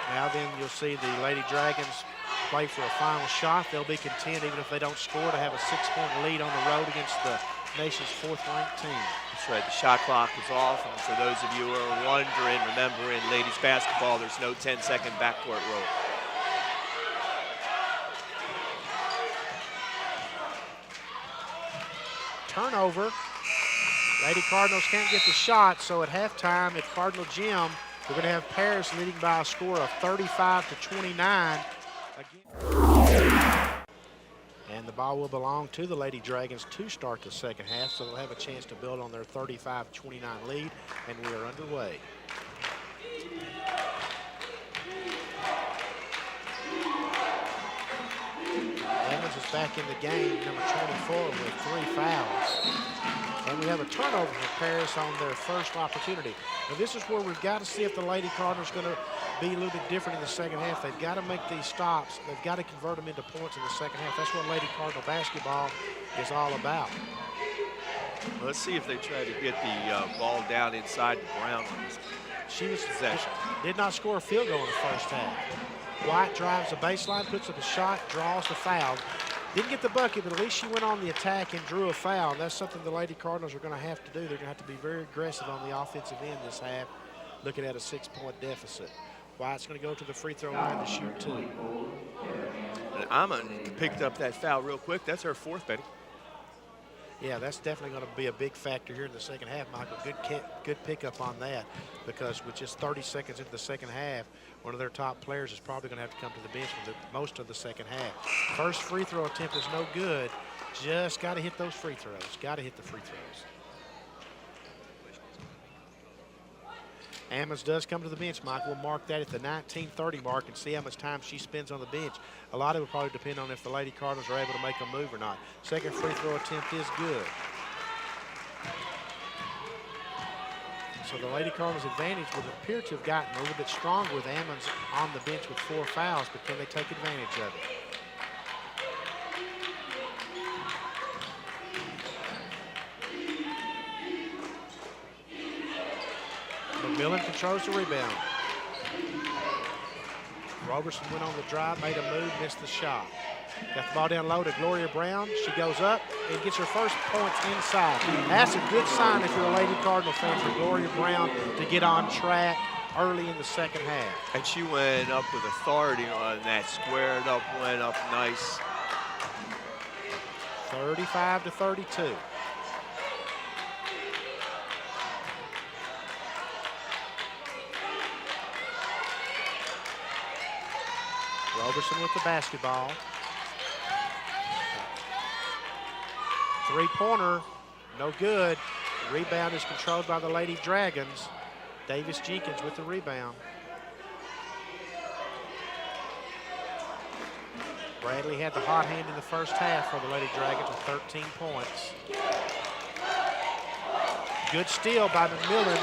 Now then you'll see the Lady Dragons play for a final shot. They'll be content, even if they don't score, to have a 6-point lead on the road against the nation's 4th-ranked team. That's right, the shot clock is off, and for those of you who are wondering, remember in ladies basketball, there's no 10-second backcourt rule. Turnover. Lady Cardinals can't get the shot, so at halftime at Cardinal Gym, we're going to have Paris leading by a score of 35-29. And the ball will belong to the Lady Dragons to start the second half, so they'll have a chance to build on their 35-29 lead, and we are underway. Evans is back in the game, number 24, with 3 fouls. And we have a turnover for Paris on their first opportunity. Now this is where we've got to see if the Lady Cardinals are going to be a little bit different in the second half. They've got to make these stops. They've got to convert them into points in the second half. That's what Lady Cardinal basketball is all about. Well, let's see if they try to get the ball down inside the Brown on this possession. Did not score a field goal in the first half. White drives the baseline, puts up a shot, draws the foul. Didn't get the bucket, but at least she went on the attack and drew a foul. And that's something the Lady Cardinals are going to have to do. They're going to have to be very aggressive on the offensive end this half, looking at a 6-point deficit. White's going to go to the free throw line to shoot 2. And Amon picked up that foul real quick. That's her 4th, Betty. Yeah, that's definitely going to be a big factor here in the second half, Michael. Good pickup on that, because with just 30 seconds into the second half, one of their top players is probably going to have to come to the bench for most of the second half. First free throw attempt is no good. Just got to hit those free throws. Got to hit the free throws. Ammons does come to the bench, Mike. We'll mark that at the 19:30 mark and see how much time she spends on the bench. A lot of it will probably depend on if the Lady Cardinals are able to make a move or not. Second free throw attempt is good. So the Lady Cardinals' advantage would appear to have gotten a little bit stronger with Ammons on the bench with 4 fouls, but can they take advantage of it? McMillan controls the rebound. Roberson went on the drive, made a move, missed the shot. Got the ball down low to Gloria Brown. She goes up and gets her first points inside. That's a good sign if you're a Lady Cardinal fan for Gloria Brown to get on track early in the second half. And she went up with authority on that. Squared up, went up nice. 35-32. Roberson with the basketball. Three-pointer, no good. Rebound is controlled by the Lady Dragons. Davis Jenkins with the rebound. Bradley had the hot hand in the first half for the Lady Dragons with 13 points. Good steal by McMillan.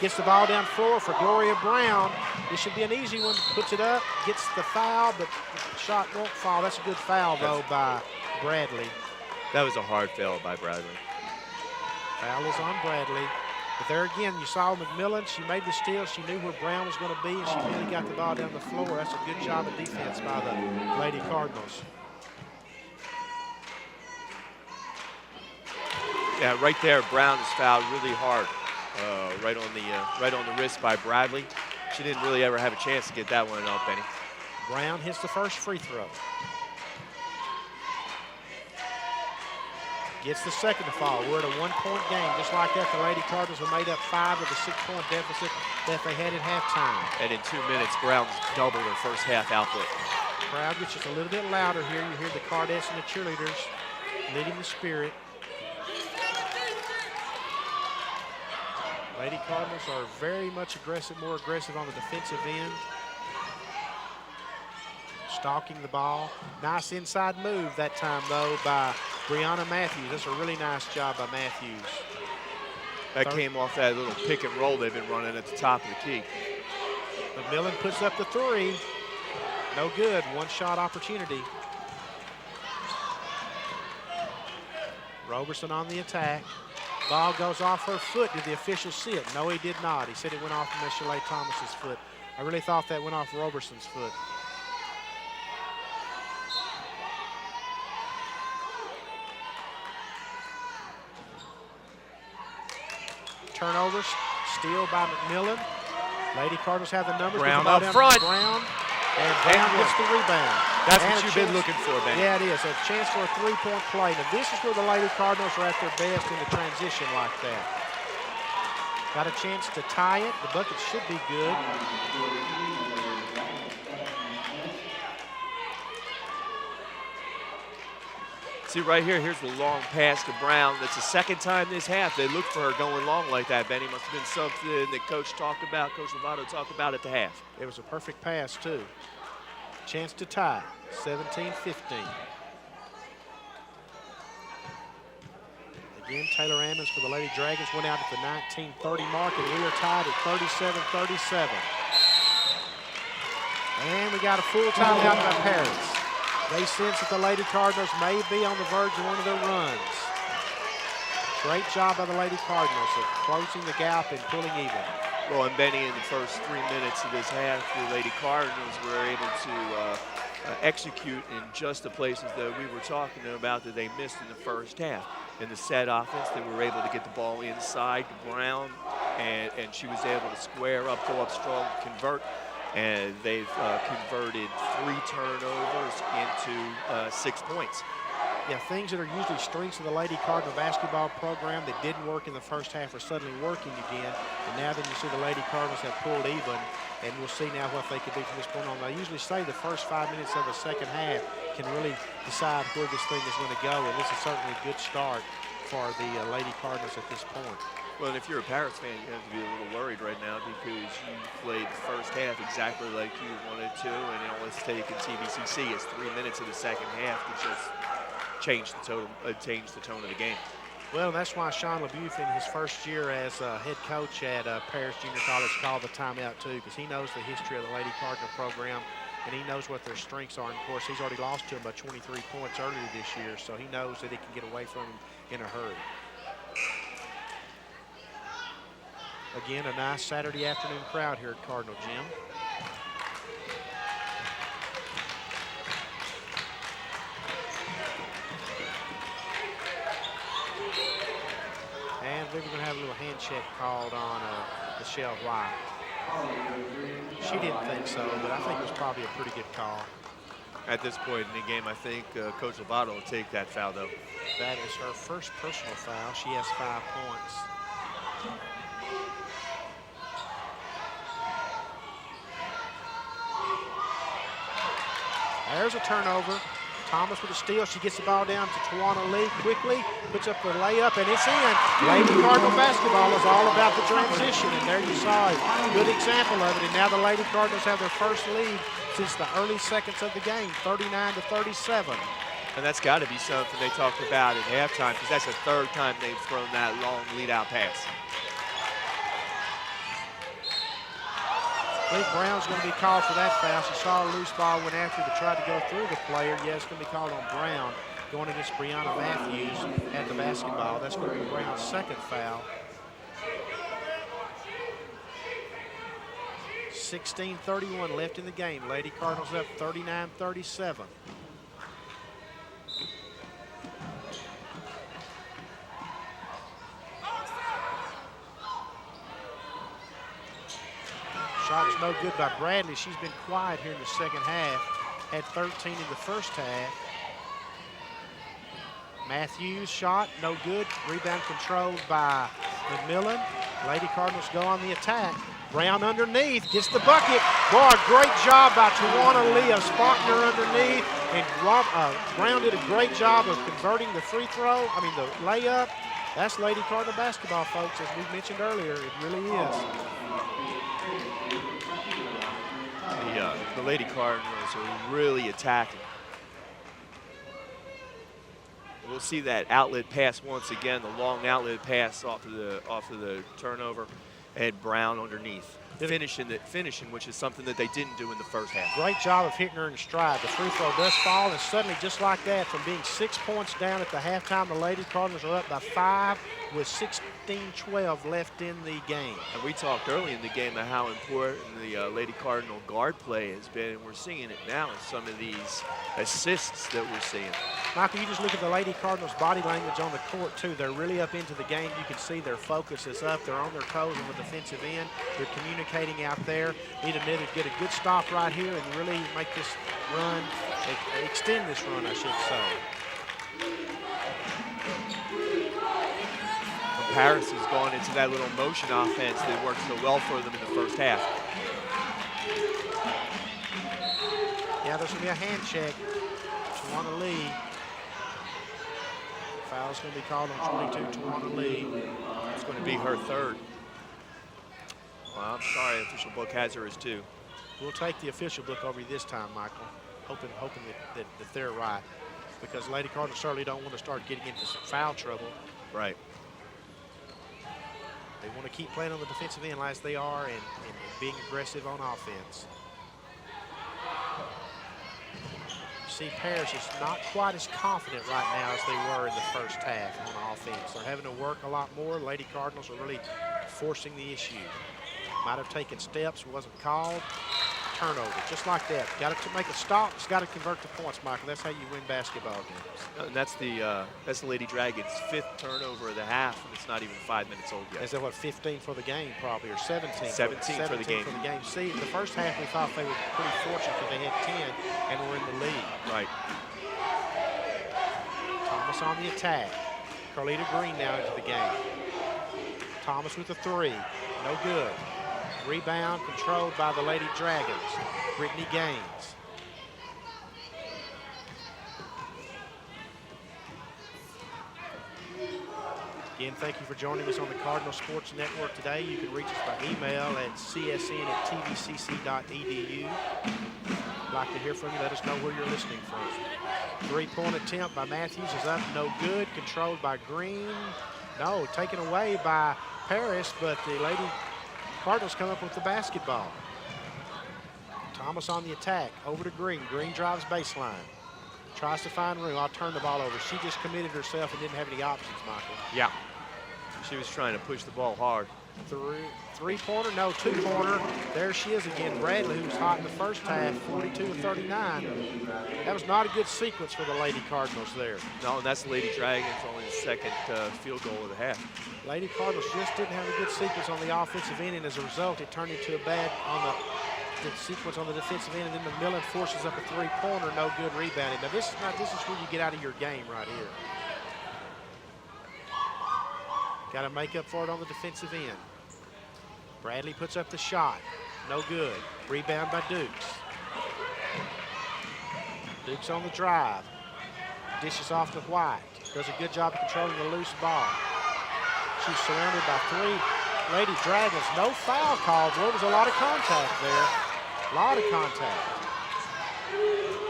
Gets the ball down floor for Gloria Brown. This should be an easy one. Puts it up, gets the foul, but the shot won't fall. That's a good foul, though, by Bradley. That was a hard foul by Bradley. Foul is on Bradley. But there again, you saw McMillan. She made the steal. She knew where Brown was going to be, and she really got the ball down the floor. That's a good job of defense by the Lady Cardinals. Yeah, right there, Brown is fouled really hard, right on the wrist by Bradley. She didn't really ever have a chance to get that one up, Benny. Brown hits the first free throw. Gets the second to fall. We're at a one-point game. Just like that, the Lady Cardinals have made up 5 of the 6-point deficit that they had at halftime. And in 2 minutes, Brown's doubled her first half output. Crowd gets just a little bit louder here. You hear the Cardettes and the cheerleaders leading the spirit. Lady Cardinals are very much aggressive, more aggressive on the defensive end. Stalking the ball. Nice inside move that time, though, by Brianna Matthews. That's a really nice job by Matthews. That came off that little pick and roll they've been running at the top of the key. McMillan puts up the three. No good. One-shot opportunity. Roberson on the attack. Ball goes off her foot. Did the official see it? No, he did not. He said it went off Michelle Thomas's foot. I really thought that went off Roberson's foot. Turnovers, steal by McMillan. Lady Cardinals have the numbers. Brown up front. Brown, and Brown gets the rebound. That's what you've been looking for, Ben. Yeah, it is. A chance for a three-point play. Now, this is where the Lady Cardinals are at their best in the transition like that. Got a chance to tie it. The bucket should be good. See right here, here's the long pass to Brown. That's the second time this half they looked for her going long like that, Benny. Must have been something that Coach Lovato talked about at the half. It was a perfect pass, too. Chance to tie, 17-15. Again, Taylor Ammons for the Lady Dragons went out at the 19:30 mark, and we are tied at 37-37. And we got a full timeout by Paris. They sense that the Lady Cardinals may be on the verge of one of their runs. Great job by the Lady Cardinals of closing the gap and pulling even. Well, and Benny, in the first 3 minutes of this half, the Lady Cardinals were able to execute in just the places that we were talking about that they missed in the first half. In the set offense, they were able to get the ball inside to Brown, and she was able to square up, go up strong, convert. And they've converted 3 turnovers into 6 points. Yeah, things that are usually strengths of the Lady Cardinal basketball program that didn't work in the first half are suddenly working again. And now then you see the Lady Cardinals have pulled even, and we'll see now what they can do from this point on. I usually say the first 5 minutes of the second half can really decide where this thing is going to go, and this is certainly a good start for the Lady Cardinals at this point. Well, and if you're a Pirates fan, you have to be a little worried right now because you played the first half exactly like you wanted to, and all it's taken TVCC is 3 minutes of the second half to just change the tone of the game. Well, that's why Sean LaBeouf in his first year as head coach at Paris Junior College called the timeout too, because he knows the history of the Lady Cardinal program, and he knows what their strengths are. And of course, he's already lost to them by 23 points earlier this year, so he knows that he can get away from them in a hurry. Again, a nice Saturday afternoon crowd here at Cardinal Gym. And we're going to have a little hand check called on Michelle White. She didn't think so, but I think it was probably a pretty good call. At this point in the game, I think Coach Lovato will take that foul, though. That is her first personal foul. She has 5 points. There's a turnover. Thomas with a steal. She gets the ball down to Tawana Lee quickly, puts up the layup, and it's in. Lady Cardinal basketball is all about the transition, and there you saw it. Good example of it, and now the Lady Cardinals have their first lead since the early seconds of the game, 39-37. And that's got to be something they talked about at halftime, because that's the third time they've thrown that long lead-out pass. I think Brown's going to be called for that foul. She saw a loose ball, went after it, but tried to go through the player. Yeah, it's going to be called on Brown going against Brianna Matthews at the basketball. That's going to be Brown's second foul. 16:31 left in the game. Lady Cardinals up 39-37. Shot is no good by Bradley. She's been quiet here in the second half. Had 13 in the first half. Matthews shot, no good. Rebound controlled by McMillan. Lady Cardinals go on the attack. Brown underneath, gets the bucket. Boy, great job by Tawana Lee of spotting her underneath. And Brown did a great job of converting the free throw, the layup. That's Lady Cardinal basketball, folks, as we mentioned earlier. It really is. The Lady Cardinals are really attacking. We'll see that outlet pass once again, the long outlet pass off of the turnover, and Brown underneath. Finishing, which is something that they didn't do in the first half. Great job of hitting her in stride. The free throw does fall, and suddenly, just like that, from being 6 points down at the halftime, the Lady Cardinals are up by 5 with 16-12 left in the game. And we talked early in the game about how important the Lady Cardinal guard play has been, and we're seeing it now in some of these assists that we're seeing. Michael, you just look at the Lady Cardinals' body language on the court, too. They're really up into the game. You can see their focus is up. They're on their toes on the defensive end. They're communicating out there. Need to get a good stop right here and really make this run, extend this run, I should say. Paris has gone into that little motion offense that worked so well for them in the first half. Yeah, there's going to be a hand check. Tawana Lee. Foul's going to be called on 22, Tawana Lee. It's going to be her third. Well, I'm sorry, official book has her as 2. We'll take the official book over you this time, Michael, hoping that they're right, because Lady Cardinals certainly don't want to start getting into some foul trouble. Right. They want to keep playing on the defensive end as they are and being aggressive on offense. You see, Parrish is not quite as confident right now as they were in the first half on offense. They're having to work a lot more. Lady Cardinals are really forcing the issue. Might have taken steps, wasn't called. Turnover, just like that. Got to make a stop. It's got to convert to points, Michael. That's how you win basketball games. And that's the Lady Dragons' 5th turnover of the half, and it's not even 5 minutes old yet. Is that what, 15 for the game probably, or 17? 17 for the game. See, the first half we thought they were pretty fortunate because they had 10 and were in the lead. Right. Thomas on the attack. Carlita Green now into the game. Thomas with a 3. No good. Rebound controlled by the Lady Dragons. Brittany Gaines. Again, thank you for joining us on the Cardinal Sports Network today. You can reach us by email at csn@tvcc.edu. I'd like to hear from you. Let us know where you're listening from. 3-point attempt by Matthews is up, no good. Controlled by Green. No, taken away by Paris, but the Lady Cardinals come up with the basketball. Thomas on the attack, over to Green. Green drives baseline. Tries to find room. I'll turn the ball over. She just committed herself and didn't have any options, Michael. Yeah. She was trying to push the ball hard. Three-pointer, no, 2-pointer. There she is again. Bradley, who was hot in the first half, 42-39. That was not a good sequence for the Lady Cardinals there. No, and that's the Lady Dragons' only second field goal of the half. Lady Cardinals just didn't have a good sequence on the offensive end, and as a result, it turned into a bad on the sequence on the defensive end, and then McMillan forces up a 3-pointer, no good rebounding. Now this is where you get out of your game right here. Got to make up for it on the defensive end. Bradley puts up the shot. No good. Rebound by Dukes. Dukes on the drive. Dishes off to White. Does a good job of controlling the loose ball. She's surrounded by 3 Lady Dragons. No foul called. There was a lot of contact there. A lot of contact.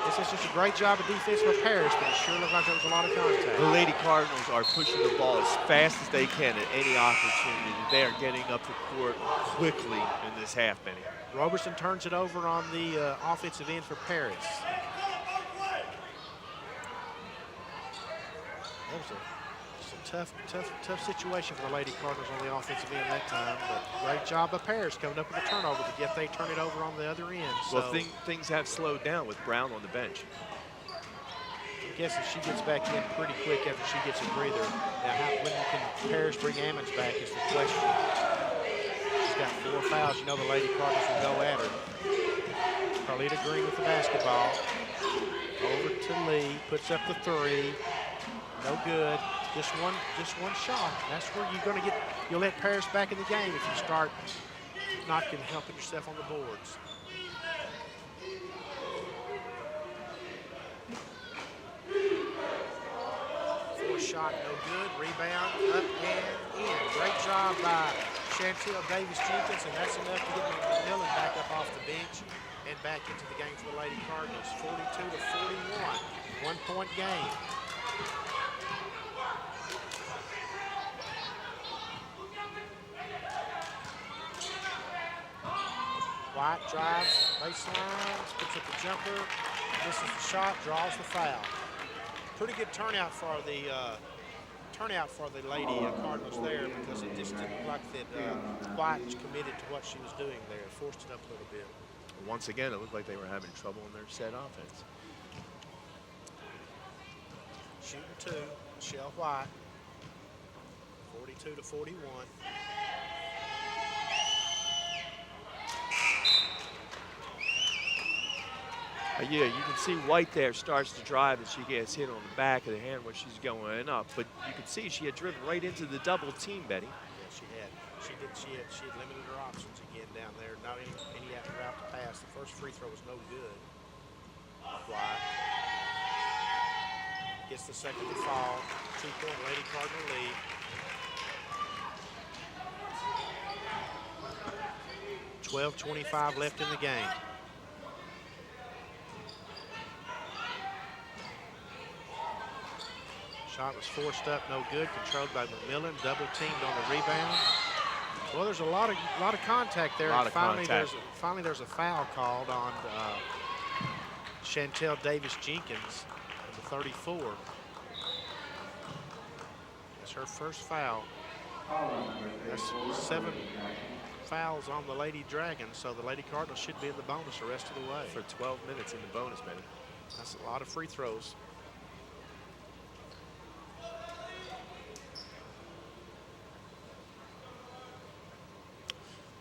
This is just a great job of defense for Paris, but it sure looked like there was a lot of contact. The Lady Cardinals are pushing the ball as fast as they can at any opportunity. They are getting up the court quickly in this half, Benny. Roberson turns it over on the offensive end for Paris. That was just a tough situation for the Lady Cardinals on the offensive end that time, but great job of Paris coming up with a turnover, but yet they turn it over on the other end. So well, things have slowed down with Brown on the bench. I guess if she gets back in pretty quick after she gets a breather. Now, when can Paris bring Ammons back is the question. She's got 4 fouls. You know the Lady Cardinals will go at her. Carlita Green with the basketball. Over to Lee, puts up the 3. No good. Just one shot. That's where you're going to get. You'll let Paris back in the game if you start helping yourself on the boards. Shot no good. Rebound up and in. Great job by Chantel Davis-Jenkins, and that's enough to get McMillan back up off the bench and back into the game for the Lady Cardinals. 42-41. 1-point game. White drives, baseline, puts up the jumper, misses the shot, draws the foul. Pretty good turnout for the Lady Cardinals there, because it just didn't look like that White was committed to what she was doing there. Forced it up a little bit. Once again, it looked like they were having trouble in their set offense. Shooting 2, Michelle White. 42-41. Yeah, you can see White there starts to drive and she gets hit on the back of the hand when she's going up. But you can see she had driven right into the double team, Betty. Yeah, she had. She had limited her options again down there. Not any route to pass. The first free throw was no good. White gets the second to fall. 2-point Lady Cardinal lead. 12:25 left in the game. Shot was forced up, no good. Controlled by McMillan, double teamed on the rebound. Well, there's a lot of contact there. Finally, there's a foul called on Chantel Davis-Jenkins, number 34. That's her first foul. That's 7 fouls on the Lady Dragons, so the Lady Cardinals should be in the bonus the rest of the way. For 12 minutes in the bonus, Benny. That's a lot of free throws.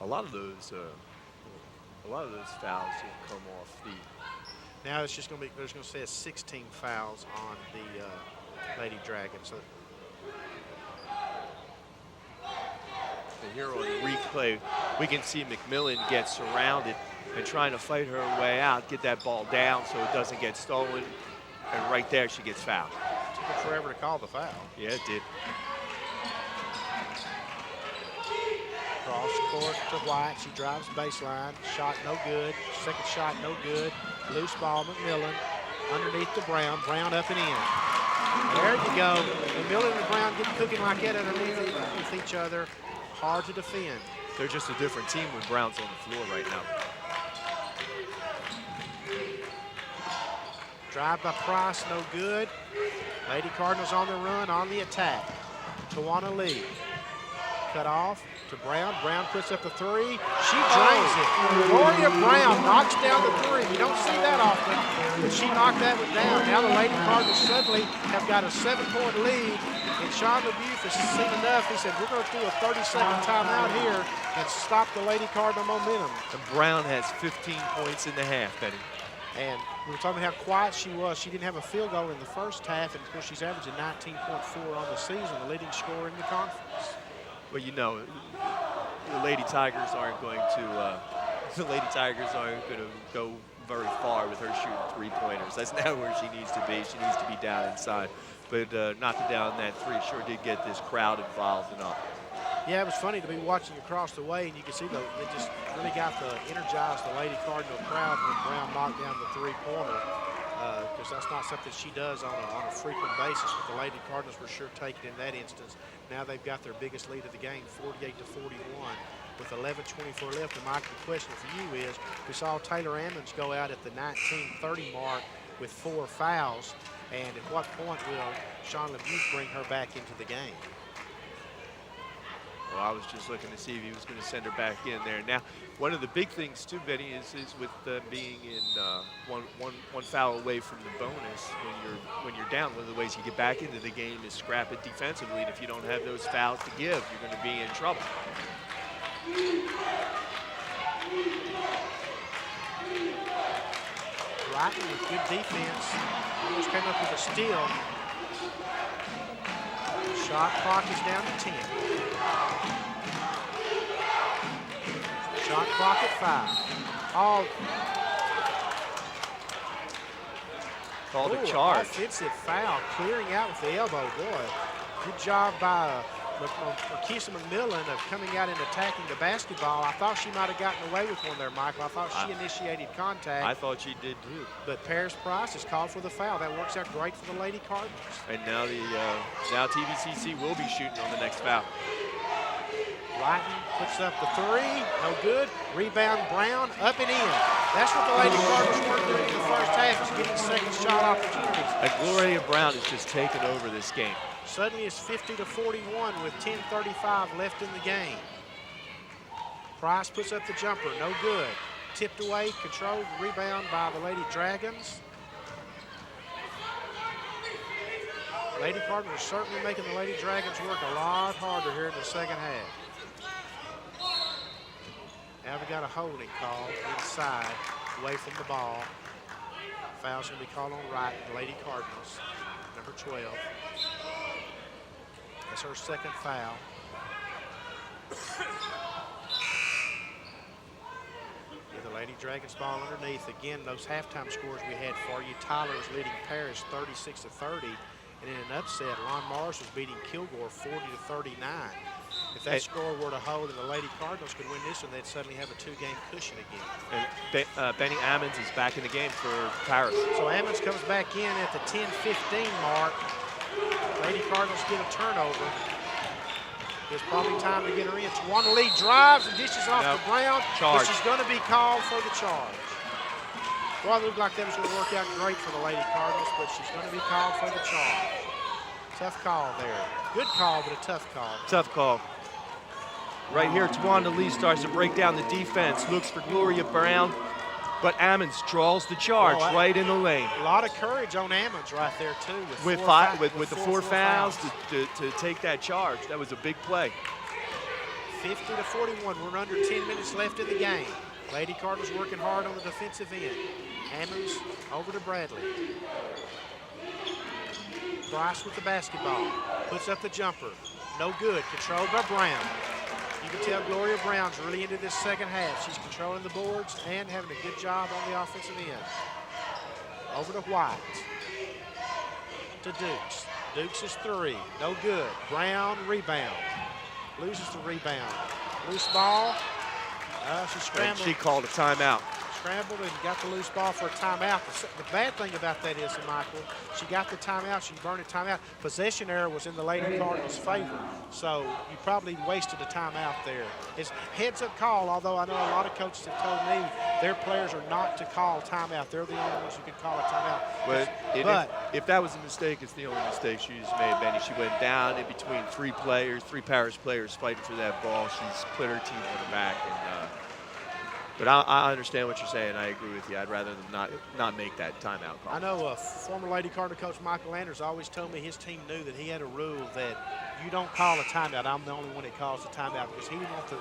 A lot of those fouls will come off the. Now it's just going to be. There's going to say 16 fouls on the Lady Dragons. So and here on the replay, we can see McMillan get surrounded and trying to fight her way out, get that ball down so it doesn't get stolen, and right there she gets fouled. It took her forever to call the foul. Yeah, it did. Cross court to White. She drives baseline. Shot no good. Second shot no good. Loose ball, McMillan. Underneath to Brown. Brown up and in. There you go. McMillan and Brown get cooking like that underneath each other. Hard to defend. They're just a different team when Brown's on the floor right now. Drive by Price, no good. Lady Cardinals on the run, on the attack. Tawana Lee. Cut off to Brown. Brown puts up the 3. She drains it. Gloria Brown knocks down the 3. You don't see that often, but she knocked that one down. Now the Lady Cardinals suddenly have got a 7-point lead. And Sean LaBeouf has seen enough. He said, we're going to do a 30-second timeout here and stop the Lady Cardinal momentum. And Brown has 15 points in the half, Betty. And we were talking about how quiet she was. She didn't have a field goal in the first half, and of course she's averaging 19.4 on the season, the leading scorer in the conference. Well, you know, the Lady Tigers aren't going to go very far with her shooting three-pointers. That's not where she needs to be. She needs to be down inside. But knocking down that three sure did get this crowd involved enough. Yeah, it was funny to be watching across the way, and you can see it just really got energized the Lady Cardinal crowd when Brown knocked down the three-pointer, because that's not something she does on a frequent basis. But the Lady Cardinals were sure taken in that instance. Now they've got their biggest lead of the game, 48-41, with 11:24 left. And Mike, the question for you is, we saw Taylor Ammons go out at the 19:30 mark with 4 fouls, and at what point will Sean Lemieux bring her back into the game? Well, I was just looking to see if he was going to send her back in there. Now, one of the big things too, Benny, is with being in one foul away from the bonus when you're down. One of the ways you get back into the game is scrap it defensively, and if you don't have those fouls to give, you're going to be in trouble. Brighton with good defense, almost came up with a steal. Shot clock is down to 10. Shot clock at 5. Called a charge. Offensive foul, clearing out with the elbow. Boy, good job by Marquisa McMillan of coming out and attacking the basketball. I thought she might have gotten away with one there, Michael. I thought she initiated contact. I thought she did too. But Paris Price is called for the foul. That works out great for the Lady Cardinals. And now now TVCC will be shooting on the next foul. Lighton puts up the 3, no good. Rebound Brown, up and in. That's what the Lady Cardinals were doing in the first half, is getting second shot opportunities. And Gloria Brown has just taken over this game. Suddenly it's 50-41 with 10:35 left in the game. Price puts up the jumper, no good. Tipped away, controlled, rebound by the Lady Dragons. Lady Cardinals certainly making the Lady Dragons work a lot harder here in the second half. Now we got a holding call inside, away from the ball. Foul's going to be called on Wright, the Lady Cardinals, number 12. That's her second foul. The Lady Dragons ball underneath. Again, those halftime scores we had for you. Tyler was leading Paris 36-30. And in an upset, Lon Morris was beating Kilgore 40-39. If that score were to hold and the Lady Cardinals could win this one, they'd suddenly have a 2-game cushion again. And Benny Ammons is back in the game for Paris. So Ammons comes back in at the 10:15 mark. Lady Cardinals get a turnover. It's probably time to get her in. Tawana Lee drives and dishes off to Brown. Charge. But she's going to be called for the charge. Well, it looked like that was going to work out great for the Lady Cardinals, but she's going to be called for the charge. Tough call there. Good call, but a tough call. Tough call. Right here, Tawana Lee starts to break down the defense, looks for Gloria Brown, but Ammons draws the charge right in the lane. A lot of courage on Ammons right there, too. With the four fouls to take that charge. That was a big play. 50-41. We're under 10 minutes left in the game. Lady Cardinals working hard on the defensive end. Ammons over to Bradley. Price with the basketball. Puts up the jumper. No good. Controlled by Brown. You can tell Gloria Brown's really into this second half. She's controlling the boards and having a good job on the offensive end. Over to White. To Dukes. Dukes is 3. No good. Brown rebound. Loses the rebound. Loose ball. She scrambled. And she called a timeout. Scrambled and got the loose ball for a timeout. The bad thing about that is, Michael, she got the timeout, she burned a timeout. Possession error was in the Lady Cardinals' favor, so you probably wasted a timeout there. It's heads-up call, although I know a lot of coaches have told me their players are not to call timeout. They're the only ones who can call a timeout. But if that was a mistake, it's the only mistake she just made, Benny. She went down in between three Paris players fighting for that ball. She's put her team on her back. But I understand what you're saying. I agree with you. I'd rather them not make that timeout call. I know former Lady Cardinal coach Michael Anders always told me his team knew that he had a rule that you don't call a timeout. I'm the only one that calls the timeout because he wants the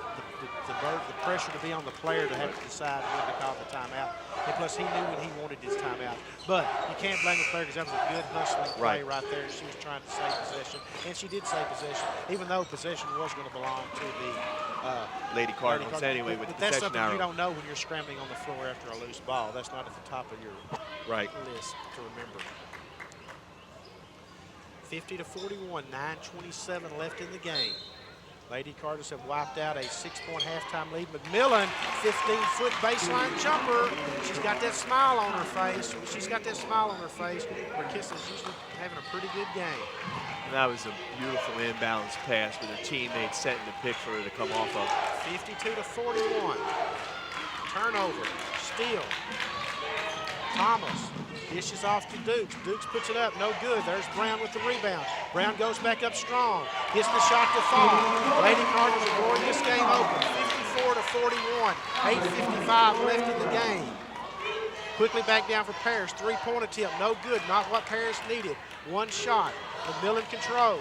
pressure to be on the player to have to decide when to call the timeout. And plus, he knew when he wanted his timeout. But you can't blame the player because that was a good hustling play right there. She was trying to save possession, and she did save possession, even though possession was going to belong to the Lady Cardinals anyway with the that's possession something arrow. you don't know know when you're scrambling on the floor after a loose ball. That's not at the top of your list to remember. 50-41, 9:27 left in the game. Lady Cardinals have wiped out a 6-point halftime lead. McMillan, 15-foot baseline jumper. She's got that smile on her face. Merkissa's usually having a pretty good game. And that was a beautiful inbounds pass with her teammate setting the pick for her to come off of. 52-41. Turnover. Steal. Thomas dishes off to Dukes. Dukes puts it up. No good. There's Brown with the rebound. Brown goes back up strong. Gets the shot to fall. Lady Cardinals are blowing this game open. 54-41. 8:55 left in the game. Quickly back down for Paris. Three-point attempt. No good. Not what Paris needed. One shot. McMillan controls.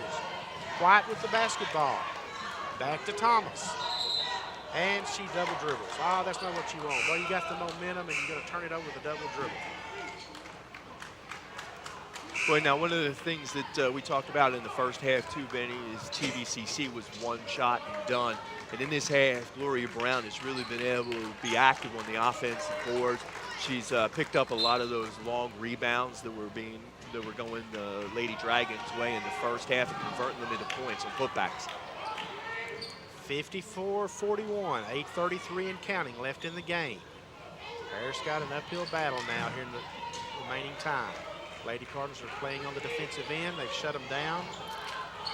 White with the basketball. Back to Thomas. And she double dribbles. Oh, that's not what you want. Well, you got the momentum, and you're going to turn it over with a double dribble. Well, now, one of the things that we talked about in the first half, too, Benny, is TVCC was one shot and done. And in this half, Gloria Brown has really been able to be active on the offensive boards. She's picked up a lot of those long rebounds that were going the Lady Dragons' way in the first half and converting them into points and putbacks. 54-41, 8:33 and counting left in the game. Paris got an uphill battle now here in the remaining time. Lady Cardinals are playing on the defensive end. They've shut them down.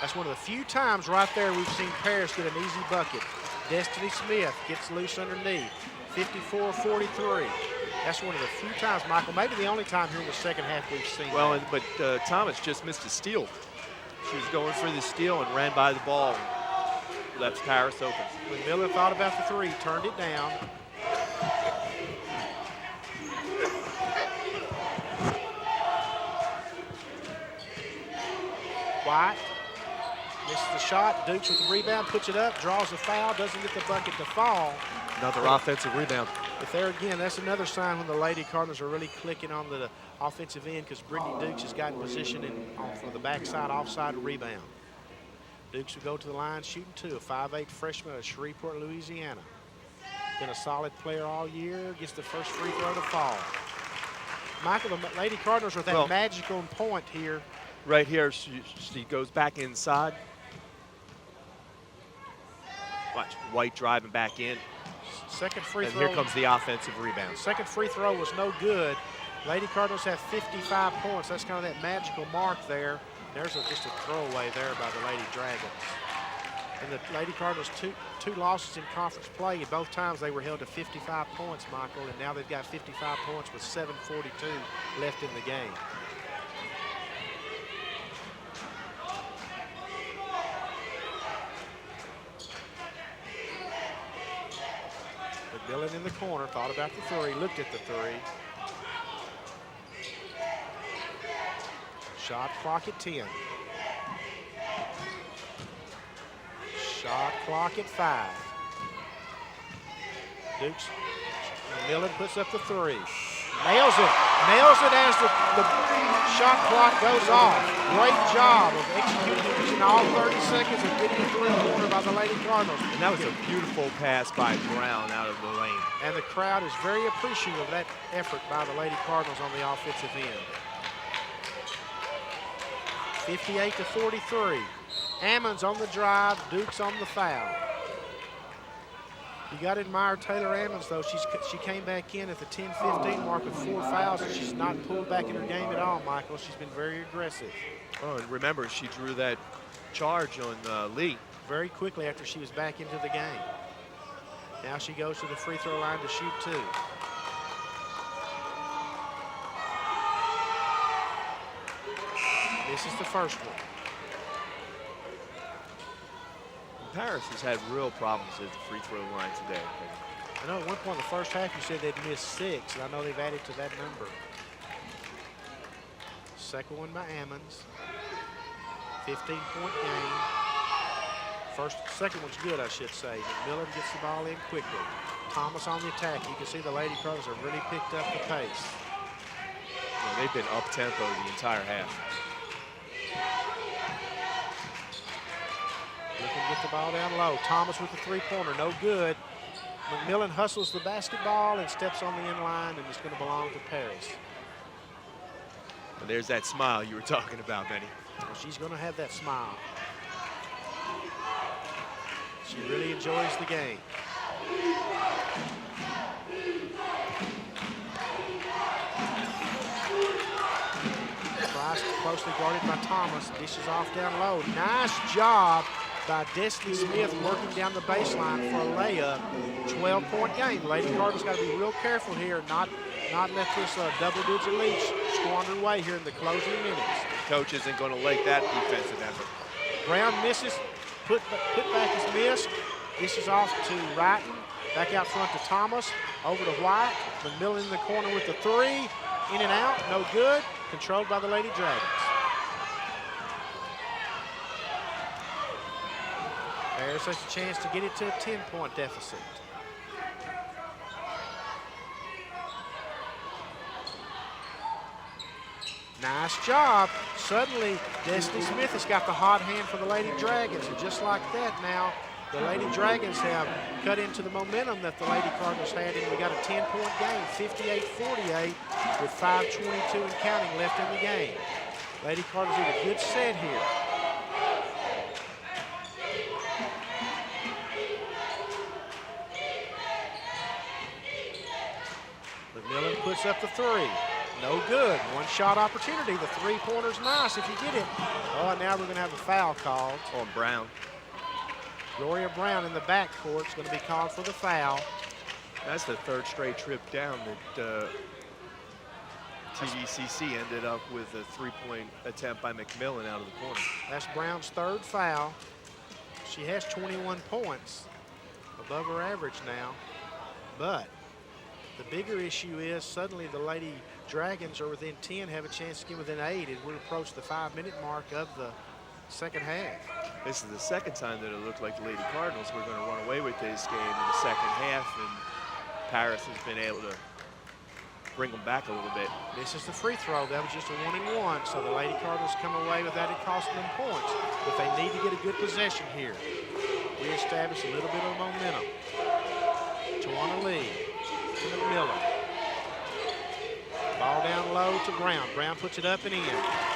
That's one of the few times right there we've seen Paris get an easy bucket. Destiny Smith gets loose underneath. 54-43. That's one of the few times, Michael, maybe the only time here in the second half we've seen that. But Thomas just missed a steal. She was going for the steal and ran by the ball. Left Paris open. When Miller thought about the three, turned it down. White misses the shot. Dukes with the rebound, puts it up, draws the foul, doesn't get the bucket to fall. Another offensive rebound. But there again, that's another sign when the Lady Cardinals are really clicking on the offensive end, because Brittany Dukes has gotten position for the backside offside rebound. Dukes will go to the line shooting two, a 5'8" freshman out of Shreveport, Louisiana. Been a solid player all year, gets the first free throw to fall. Michael, the Lady Cardinals are at that magical point here. Right here, she goes back inside. Watch, White driving back in. Second free throw. And here comes the offensive rebound. Second free throw was no good. Lady Cardinals have 55 points. That's kind of that magical mark there. There's just a throwaway there by the Lady Dragons. And the Lady Cardinals, two losses in conference play, and both times they were held to 55 points, Michael, and now they've got 55 points with 7:42 left in the game. McMillan in the corner, thought about the three, looked at the three. Shot clock at 10. Shot clock at 5. Dukes, McMillan puts up the three. Nails it as the shot clock goes off. Great job of executing in all 30 seconds of getting the three-pointer by the Lady Cardinals. And that was a beautiful pass by Brown out of the lane. And the crowd is very appreciative of that effort by the Lady Cardinals on the offensive end. 58-43. Ammons on the drive, Dukes on the foul. You got to admire Taylor Ammons, though. She came back in at the 10-15 mark with 4 fouls, and she's not pulled back in her game at all, Michael. She's been very aggressive. Oh, and remember, she drew that charge on Lee. Very quickly after she was back into the game. Now she goes to the free throw line to shoot 2. This is the first one. Paris has had real problems at the free throw line today. I know at one point in the first half you said they'd missed 6, and I know they've added to that number. Second one by Ammons. 15-point game. Second one's good, I should say. Miller gets the ball in quickly. Thomas on the attack. You can see the Lady Cardinals have really picked up the pace. Well, they've been up-tempo the entire half. Looking to get the ball down low. Thomas with the three-pointer, no good. McMillan hustles the basketball and steps on the end line, and it's going to belong to Paris. And there's that smile you were talking about, Benny. Well, she's going to have that smile. She really enjoys the game. Price closely guarded by Thomas. Dishes off down low. Nice job by Destiny Smith working down the baseline for a layup. 12-point game. Lady Cardinals got to be real careful here, not let this double-digit lead squander away here in the closing minutes. Coach isn't going to like that defensive effort. Brown misses. Put back is missed. This is off to Wrighton. Back out front to Thomas. Over to White. McMillan in the corner with the three. In and out. No good. Controlled by the Lady Dragons. There's such a chance to get it to a 10-point deficit. Nice job. Suddenly, Destiny Smith has got the hot hand for the Lady Dragons. And just like that now, the Lady Dragons have cut into the momentum that the Lady Cardinals had, and we got a 10-point game, 58-48, with 5:22 and counting left in the game. Lady Cardinals need a good set here. McMillan puts up the three. No good. One shot opportunity. The three-pointer's nice if you get it. Oh, and now we're going to have a foul called on Brown. Gloria Brown in the backcourt is going to be called for the foul. That's the third straight trip down that TVCC ended up with a three-point attempt by McMillan out of the corner. That's Brown's third foul. She has 21 points, above her average now. But the bigger issue is suddenly the Lady Dragons are within 10, have a chance to get within 8, and we'll approach the 5-minute mark of the second half. This is the second time that it looked like the Lady Cardinals were going to run away with this game in the second half, and Paris has been able to bring them back a little bit. This is the free throw. That was just a 1-and-1, so the Lady Cardinals come away without it costing them points. But they need to get a good possession here. Reestablish a little bit of momentum. Tawana Lee to McMillan. Ball down low to Brown. Brown puts it up and in.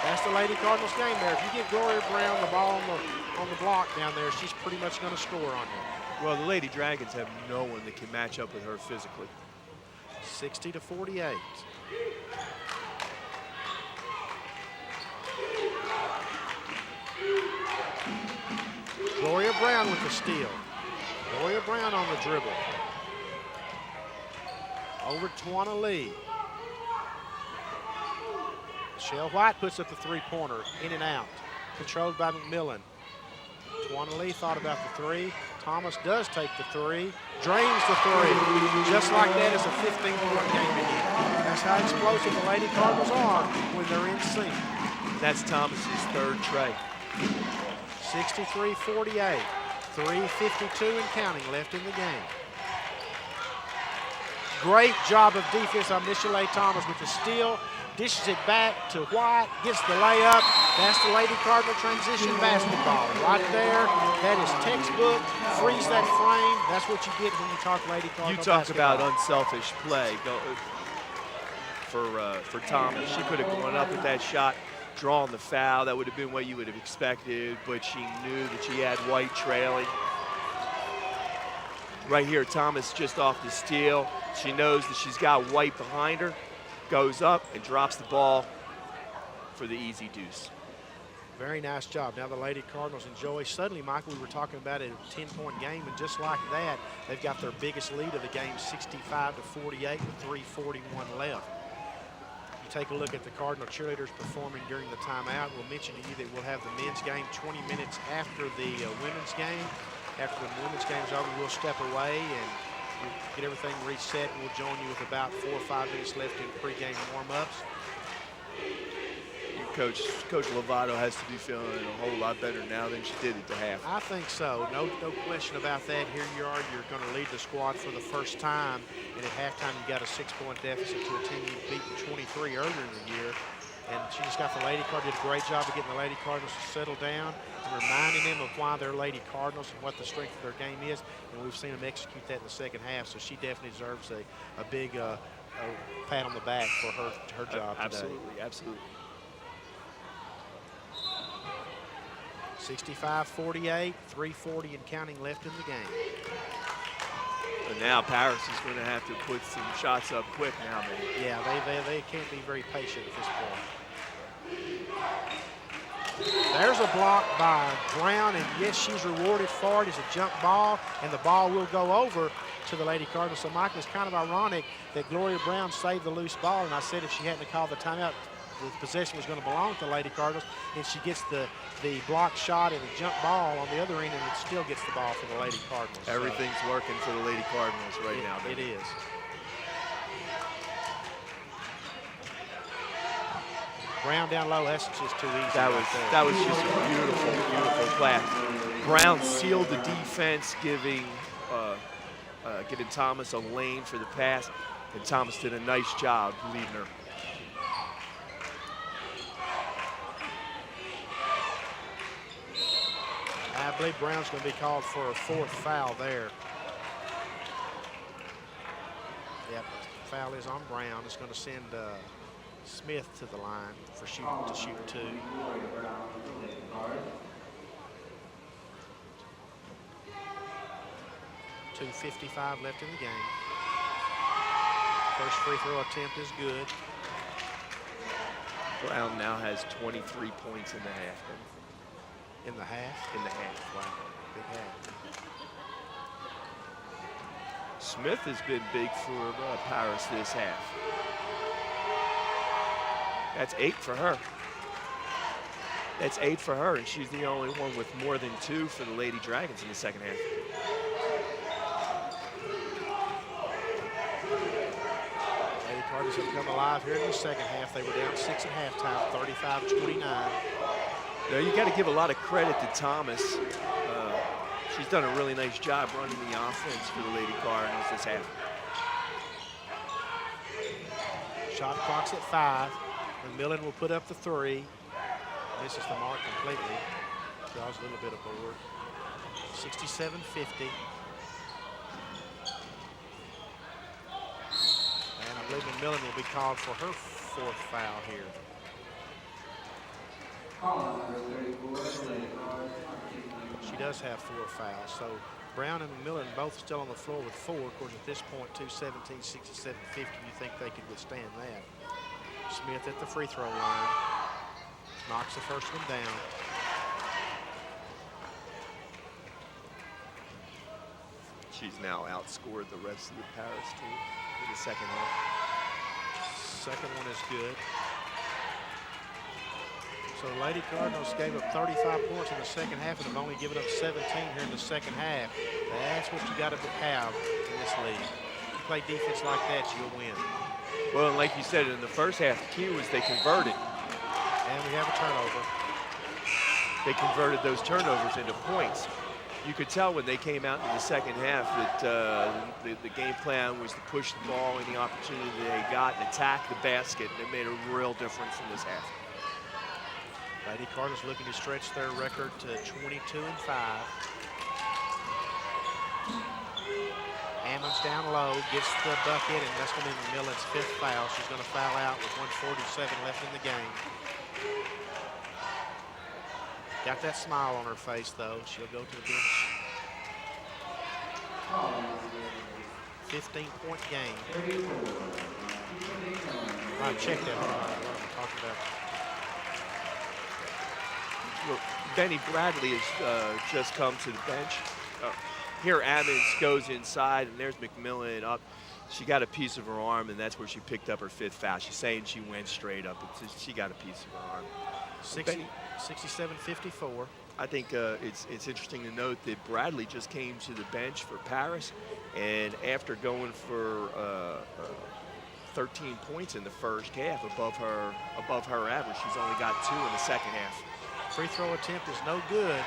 That's the Lady Cardinals game there. If you give Gloria Brown the ball on the block down there, she's pretty much going to score on you. Well, the Lady Dragons have no one that can match up with her physically. 60-48. Gloria Brown with the steal. Gloria Brown on the dribble. Over to Tawana Lee. Michelle White puts up the three-pointer, in and out. Controlled by McMillan. Tawana Lee thought about the three. Thomas does take the three. Drains the three. Just like that, it's a 15-point game again. That's how explosive the Lady Cardinals are when they're in sync. That's Thomas's third try. 63-48. 3:52 and counting left in the game. Great job of defense on Michelle Thomas with the steal. Dishes it back to White, gets the layup. That's the Lady Cardinal transition basketball. Right there, that is textbook. Freeze that frame. That's what you get when you talk Lady Cardinal basketball. You talk about unselfish play for Thomas. She could have gone up with that shot, drawn the foul. That would have been what you would have expected, but she knew that she had White trailing. Right here, Thomas just off the steal. She knows that she's got White behind her. Goes up and drops the ball for the easy deuce. Very nice job. Now the Lady Cardinals enjoy. Suddenly, Michael, we were talking about a 10-point game, and just like that, they've got their biggest lead of the game, 65-48 with 3:41 left. You take a look at the Cardinal cheerleaders performing during the timeout. We'll mention to you that we'll have the men's game 20 minutes after the women's game. After the women's game's over, we'll step away and get everything reset, and we'll join you with about 4 or 5 minutes left in pregame warm-ups. Coach Lovato has to be feeling a whole lot better now than she did at the half. I think so. No question about that. Here you are. You're going to lead the squad for the first time, and at halftime you got a 6-point deficit to a team you beat in 23 earlier in the year. And she just got the Lady Cardinals, did a great job of getting the Lady Cardinals to settle down and reminding them of why they're Lady Cardinals and what the strength of their game is. And we've seen them execute that in the second half. So she definitely deserves a big a pat on the back for her job absolutely, today. Absolutely. 65-48, 3:40 and counting left in the game. And now Paris is going to have to put some shots up quick now, man. Yeah, they can't be very patient at this point. There's a block by Brown, and yes, she's rewarded for it. It's a jump ball, and the ball will go over to the Lady Cardinals. So, Mike, it's kind of ironic that Gloria Brown saved the loose ball, and I said if she hadn't called the timeout, the possession was going to belong to the Lady Cardinals, and she gets the block shot and the jump ball on the other end, and it still gets the ball for the Lady Cardinals. Everything's working for the Lady Cardinals right now. It is. Brown down low, that's just too easy. That was just a beautiful, beautiful pass. Brown sealed the defense, giving Thomas a lane for the pass, and Thomas did a nice job leading her. I believe Brown's going to be called for a fourth foul there. Yep, the foul is on Brown. It's going to send Smith to the line for shoot two. 2:55 left in the game. First free throw attempt is good. Brown now has 23 points in the half. In the half? In the half. Wow, big half. Smith has been big for Paris this half. That's 8 for her. That's 8 for her, and she's the only one with more than 2 for the Lady Dragons in the second half. Lady Cardinals have come alive here in the second half. They were down 6 at halftime, 35-29. Now you got to give a lot of credit to Thomas. She's done a really nice job running the offense for the Lady Cardinals this half. Shot clock's at 5. And Millen will put up the 3. Misses the mark completely. Draws a little bit aboard. 67-50. And I believe Millen will be called for her 4th foul here. She does have 4 fouls. So Brown and Millen both still on the floor with 4. Of course, at this point, 2:17, 67-50. You think they could withstand that? Smith at the free throw line. Knocks the first one down. She's now outscored the rest of the Paris team in the second half. Second one is good. So the Lady Cardinals gave up 35 points in the second half and have only given up 17 here in the second half. That's what you got to have in this league. If you play defense like that, you'll win. Well, and like you said, in the first half, the key was they converted. And we have a turnover. They converted those turnovers into points. You could tell when they came out in the second half that the game plan was to push the ball any opportunity they got and attack the basket. And it made a real difference in this half. Lady Cardinals looking to stretch their record to 22-5. Hammond's down low, gets the bucket, and that's going to be Millen's 5th foul. She's going to foul out with 1:47 left in the game. Got that smile on her face, though. She'll go to the bench. 15-point game. All right, check that. What I'm talking about. Look, Benny Bradley has just come to the bench. Here Ammons goes inside, and there's McMillan up. She got a piece of her arm, and that's where she picked up her 5th foul. She's saying she went straight up. It's just, she got a piece of her arm. 67-54. I think it's interesting to note that Bradley just came to the bench for Paris, and after going for 13 points in the first half, above her average, she's only got 2 in the second half. Free throw attempt is no good.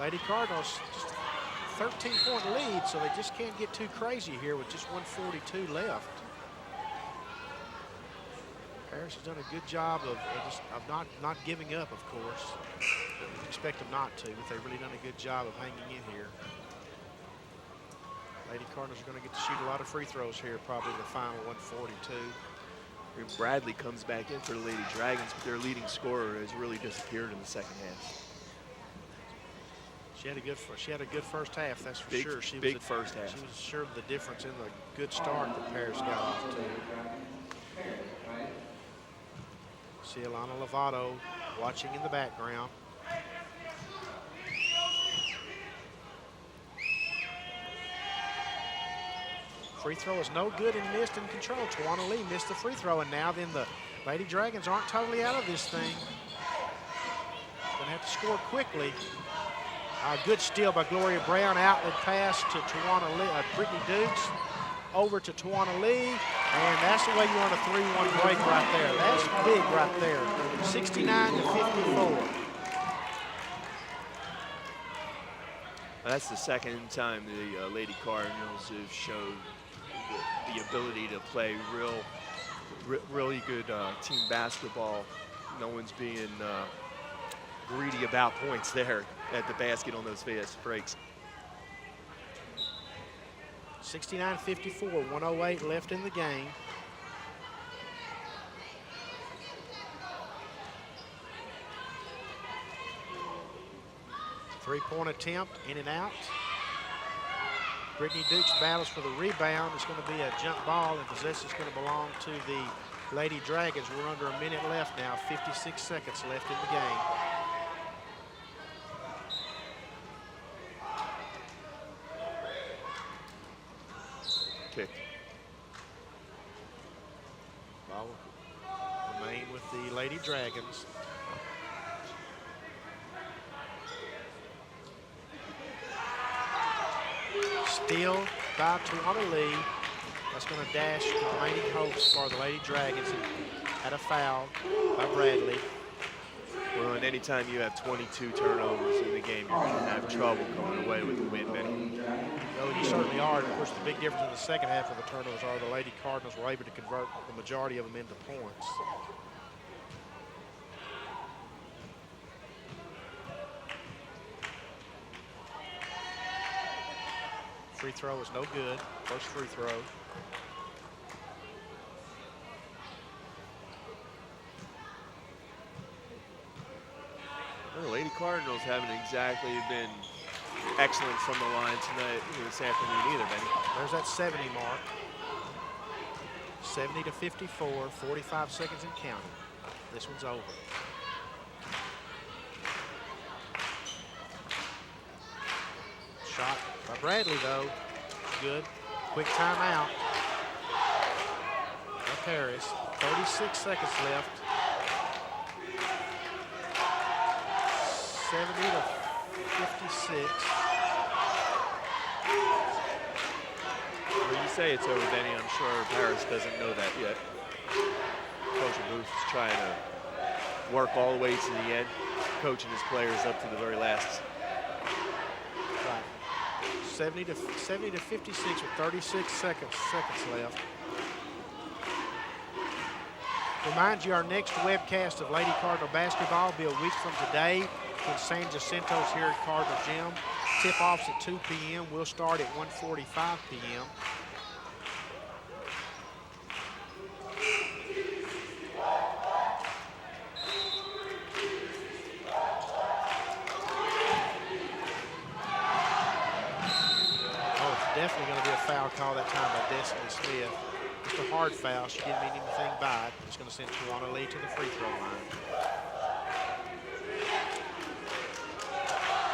Lady Cardinals just 13-point lead, so they just can't get too crazy here with just 1:42 left. Paris has done a good job of not giving up, of course. You'd expect them not to, but they've really done a good job of hanging in here. Lady Cardinals are going to get to shoot a lot of free throws here, probably the final 142. And Bradley comes back in for the Lady Dragons, but their leading scorer has really disappeared in the second half. She had a good first half, that's for sure. Big first half. She was sure of the difference in the good start that Paris got off to. See Alana Lovato watching in the background. Free throw is no good and missed in control. Tawana Lee missed the free throw, and now then the Lady Dragons aren't totally out of this thing. Gonna have to score quickly. Good steal by Gloria Brown. Outlet pass to Tawana Lee, Brittany Dukes. Over to Tawana Lee, and that's the way you want a 3-1 break right there. That's big right there. 69-54. That's the second time the Lady Cardinals have showed the ability to play really good team basketball. No one's being greedy about points there at the basket on those fast breaks. 69-54, 108 left in the game. Three-point attempt, in and out. Brittany Dukes battles for the rebound. It's going to be a jump ball, and possession is going to belong to the Lady Dragons. We're under a minute left now, 56 seconds left in the game. Kick. Ball will remain with the Lady Dragons. Steal by Tawana Lee. That's going to dash the remaining hopes for the Lady Dragons. And had a foul by Bradley. Well, and anytime you have 22 turnovers in the game, you're going to have trouble coming away with the win, Benny. No, you certainly are. And of course, the big difference in the second half of the turnovers are the Lady Cardinals were able to convert the majority of them into points. Free throw is no good. First free throw. Well, the Lady Cardinals haven't exactly been excellent from the line tonight, this afternoon either, Benny. There's that 70 mark. 70-54, 45 seconds and counting. This one's over. Shot by Bradley, though. Good. Quick timeout. By Paris. 36 seconds left. 70-56. When you say it's over, Benny, I'm sure Paris doesn't know that yet. Coach Booth is trying to work all the way to the end, coaching his players up to the very last. Right. 70-56 with 36 seconds left. Remind you, our next webcast of Lady Cardinal basketball will be a week from today in San Jacinto's here at Cardinal Gym. Tip-offs at 2 p.m. We'll start at 1:45 p.m. Definitely going to be a foul call that time by Destiny Smith. Just a hard foul. She didn't mean anything by it. It's going to send Tawana Lee to the free throw line.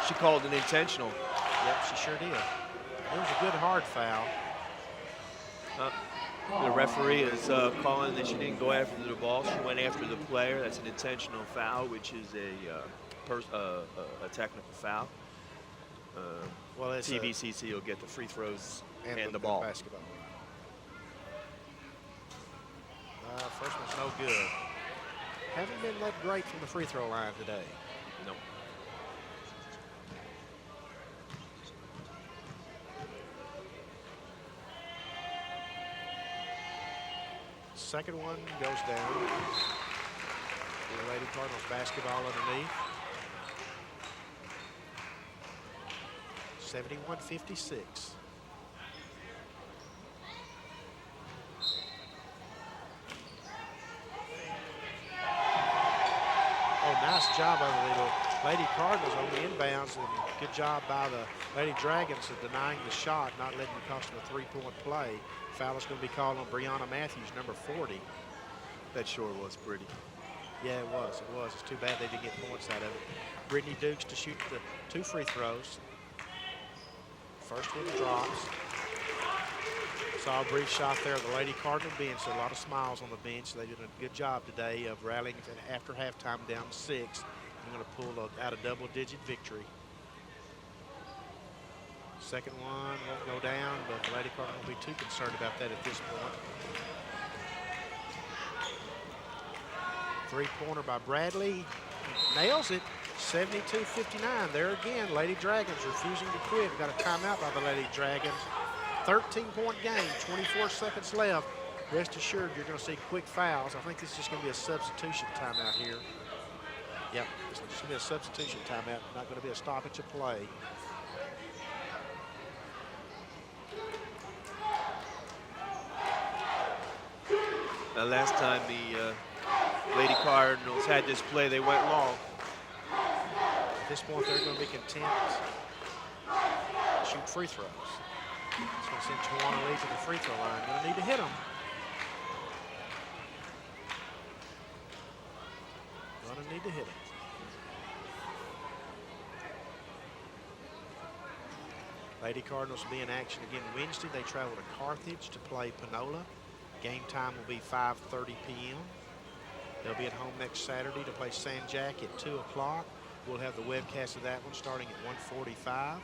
She called an intentional. Yep, she sure did. It was a good hard foul. The referee is calling that she didn't go after the ball. She went after the player. That's an intentional foul, which is a technical foul. Well, it's TVCC will get the free throws and the ball. Basketball. First one's no good. Haven't been that great from the free throw line today. Nope. second one goes down. The Lady Cardinals basketball underneath. 71-56. Oh, nice job by the Lady Cardinals on the inbounds, and good job by the Lady Dragons of denying the shot, not letting it cost them a three-point play. Foul is going to be called on Brianna Matthews, number 40. That sure was pretty. Yeah, it was. It was. It's too bad they didn't get points out of it. Brittany Dukes to shoot the 2 free throws. First one drops. Saw a brief shot there of the Lady Cardinal bench. A lot of smiles on the bench. They did a good job today of rallying after halftime down to 6. I'm going to pull out a double-digit victory. Second one won't go down, but the Lady Cardinal won't be too concerned about that at this point. Three-pointer by Bradley. Nails it. 72-59. There again, Lady Dragons refusing to quit. We've got a timeout by the Lady Dragons. 13-point game, 24 seconds left. Rest assured you're going to see quick fouls. I think this is just going to be a substitution timeout here. Yep, it's just going to be a substitution timeout, not going to be a stoppage of play. Now, last time the Lady Cardinals had this play, they went long. At this point, they're going to be content to shoot free throws. It's going to send Tawana Lee to the free throw line. Going to need to hit them. Going to need to hit them. Lady Cardinals will be in action again Wednesday. They travel to Carthage to play Panola. Game time will be 5:30 p.m. They'll be at home next Saturday to play San Jack at 2 o'clock. We'll have the webcast of that one starting at 1:45.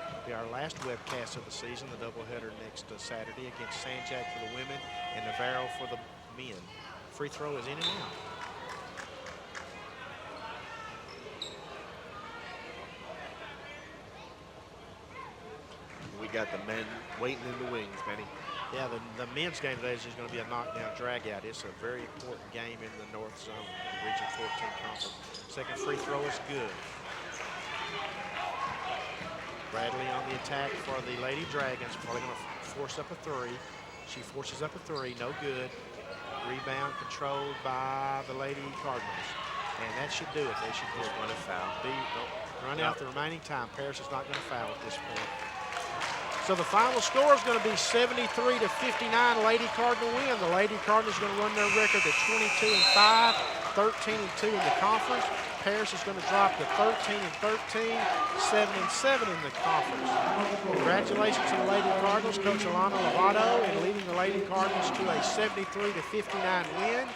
It'll be our last webcast of the season, the doubleheader next Saturday against San Jack for the women and Navarro for the men. Free throw is in and out. We got the men waiting in the wings, Benny. Yeah, the men's game today is just going to be a knockdown drag-out. It's a very important game in the North Zone, Region 14 Conference. Second free throw is good. Bradley on the attack for the Lady Dragons. Probably going to force up a three. She forces up a three, no good. Rebound controlled by the Lady Cardinals. And that should do it. They should just run a foul. Run out the remaining time. Paris is not going to foul at this point. So the final score is going to be 73-59. Lady Cardinal win. The Lady Cardinals are going to run their record to 22-5, 13-2 in the conference. Paris is going to drop to 13-13, 7-7 in the conference. Congratulations to the Lady Cardinals, Coach Alana Lovato, in leading the Lady Cardinals to a 73-59 win.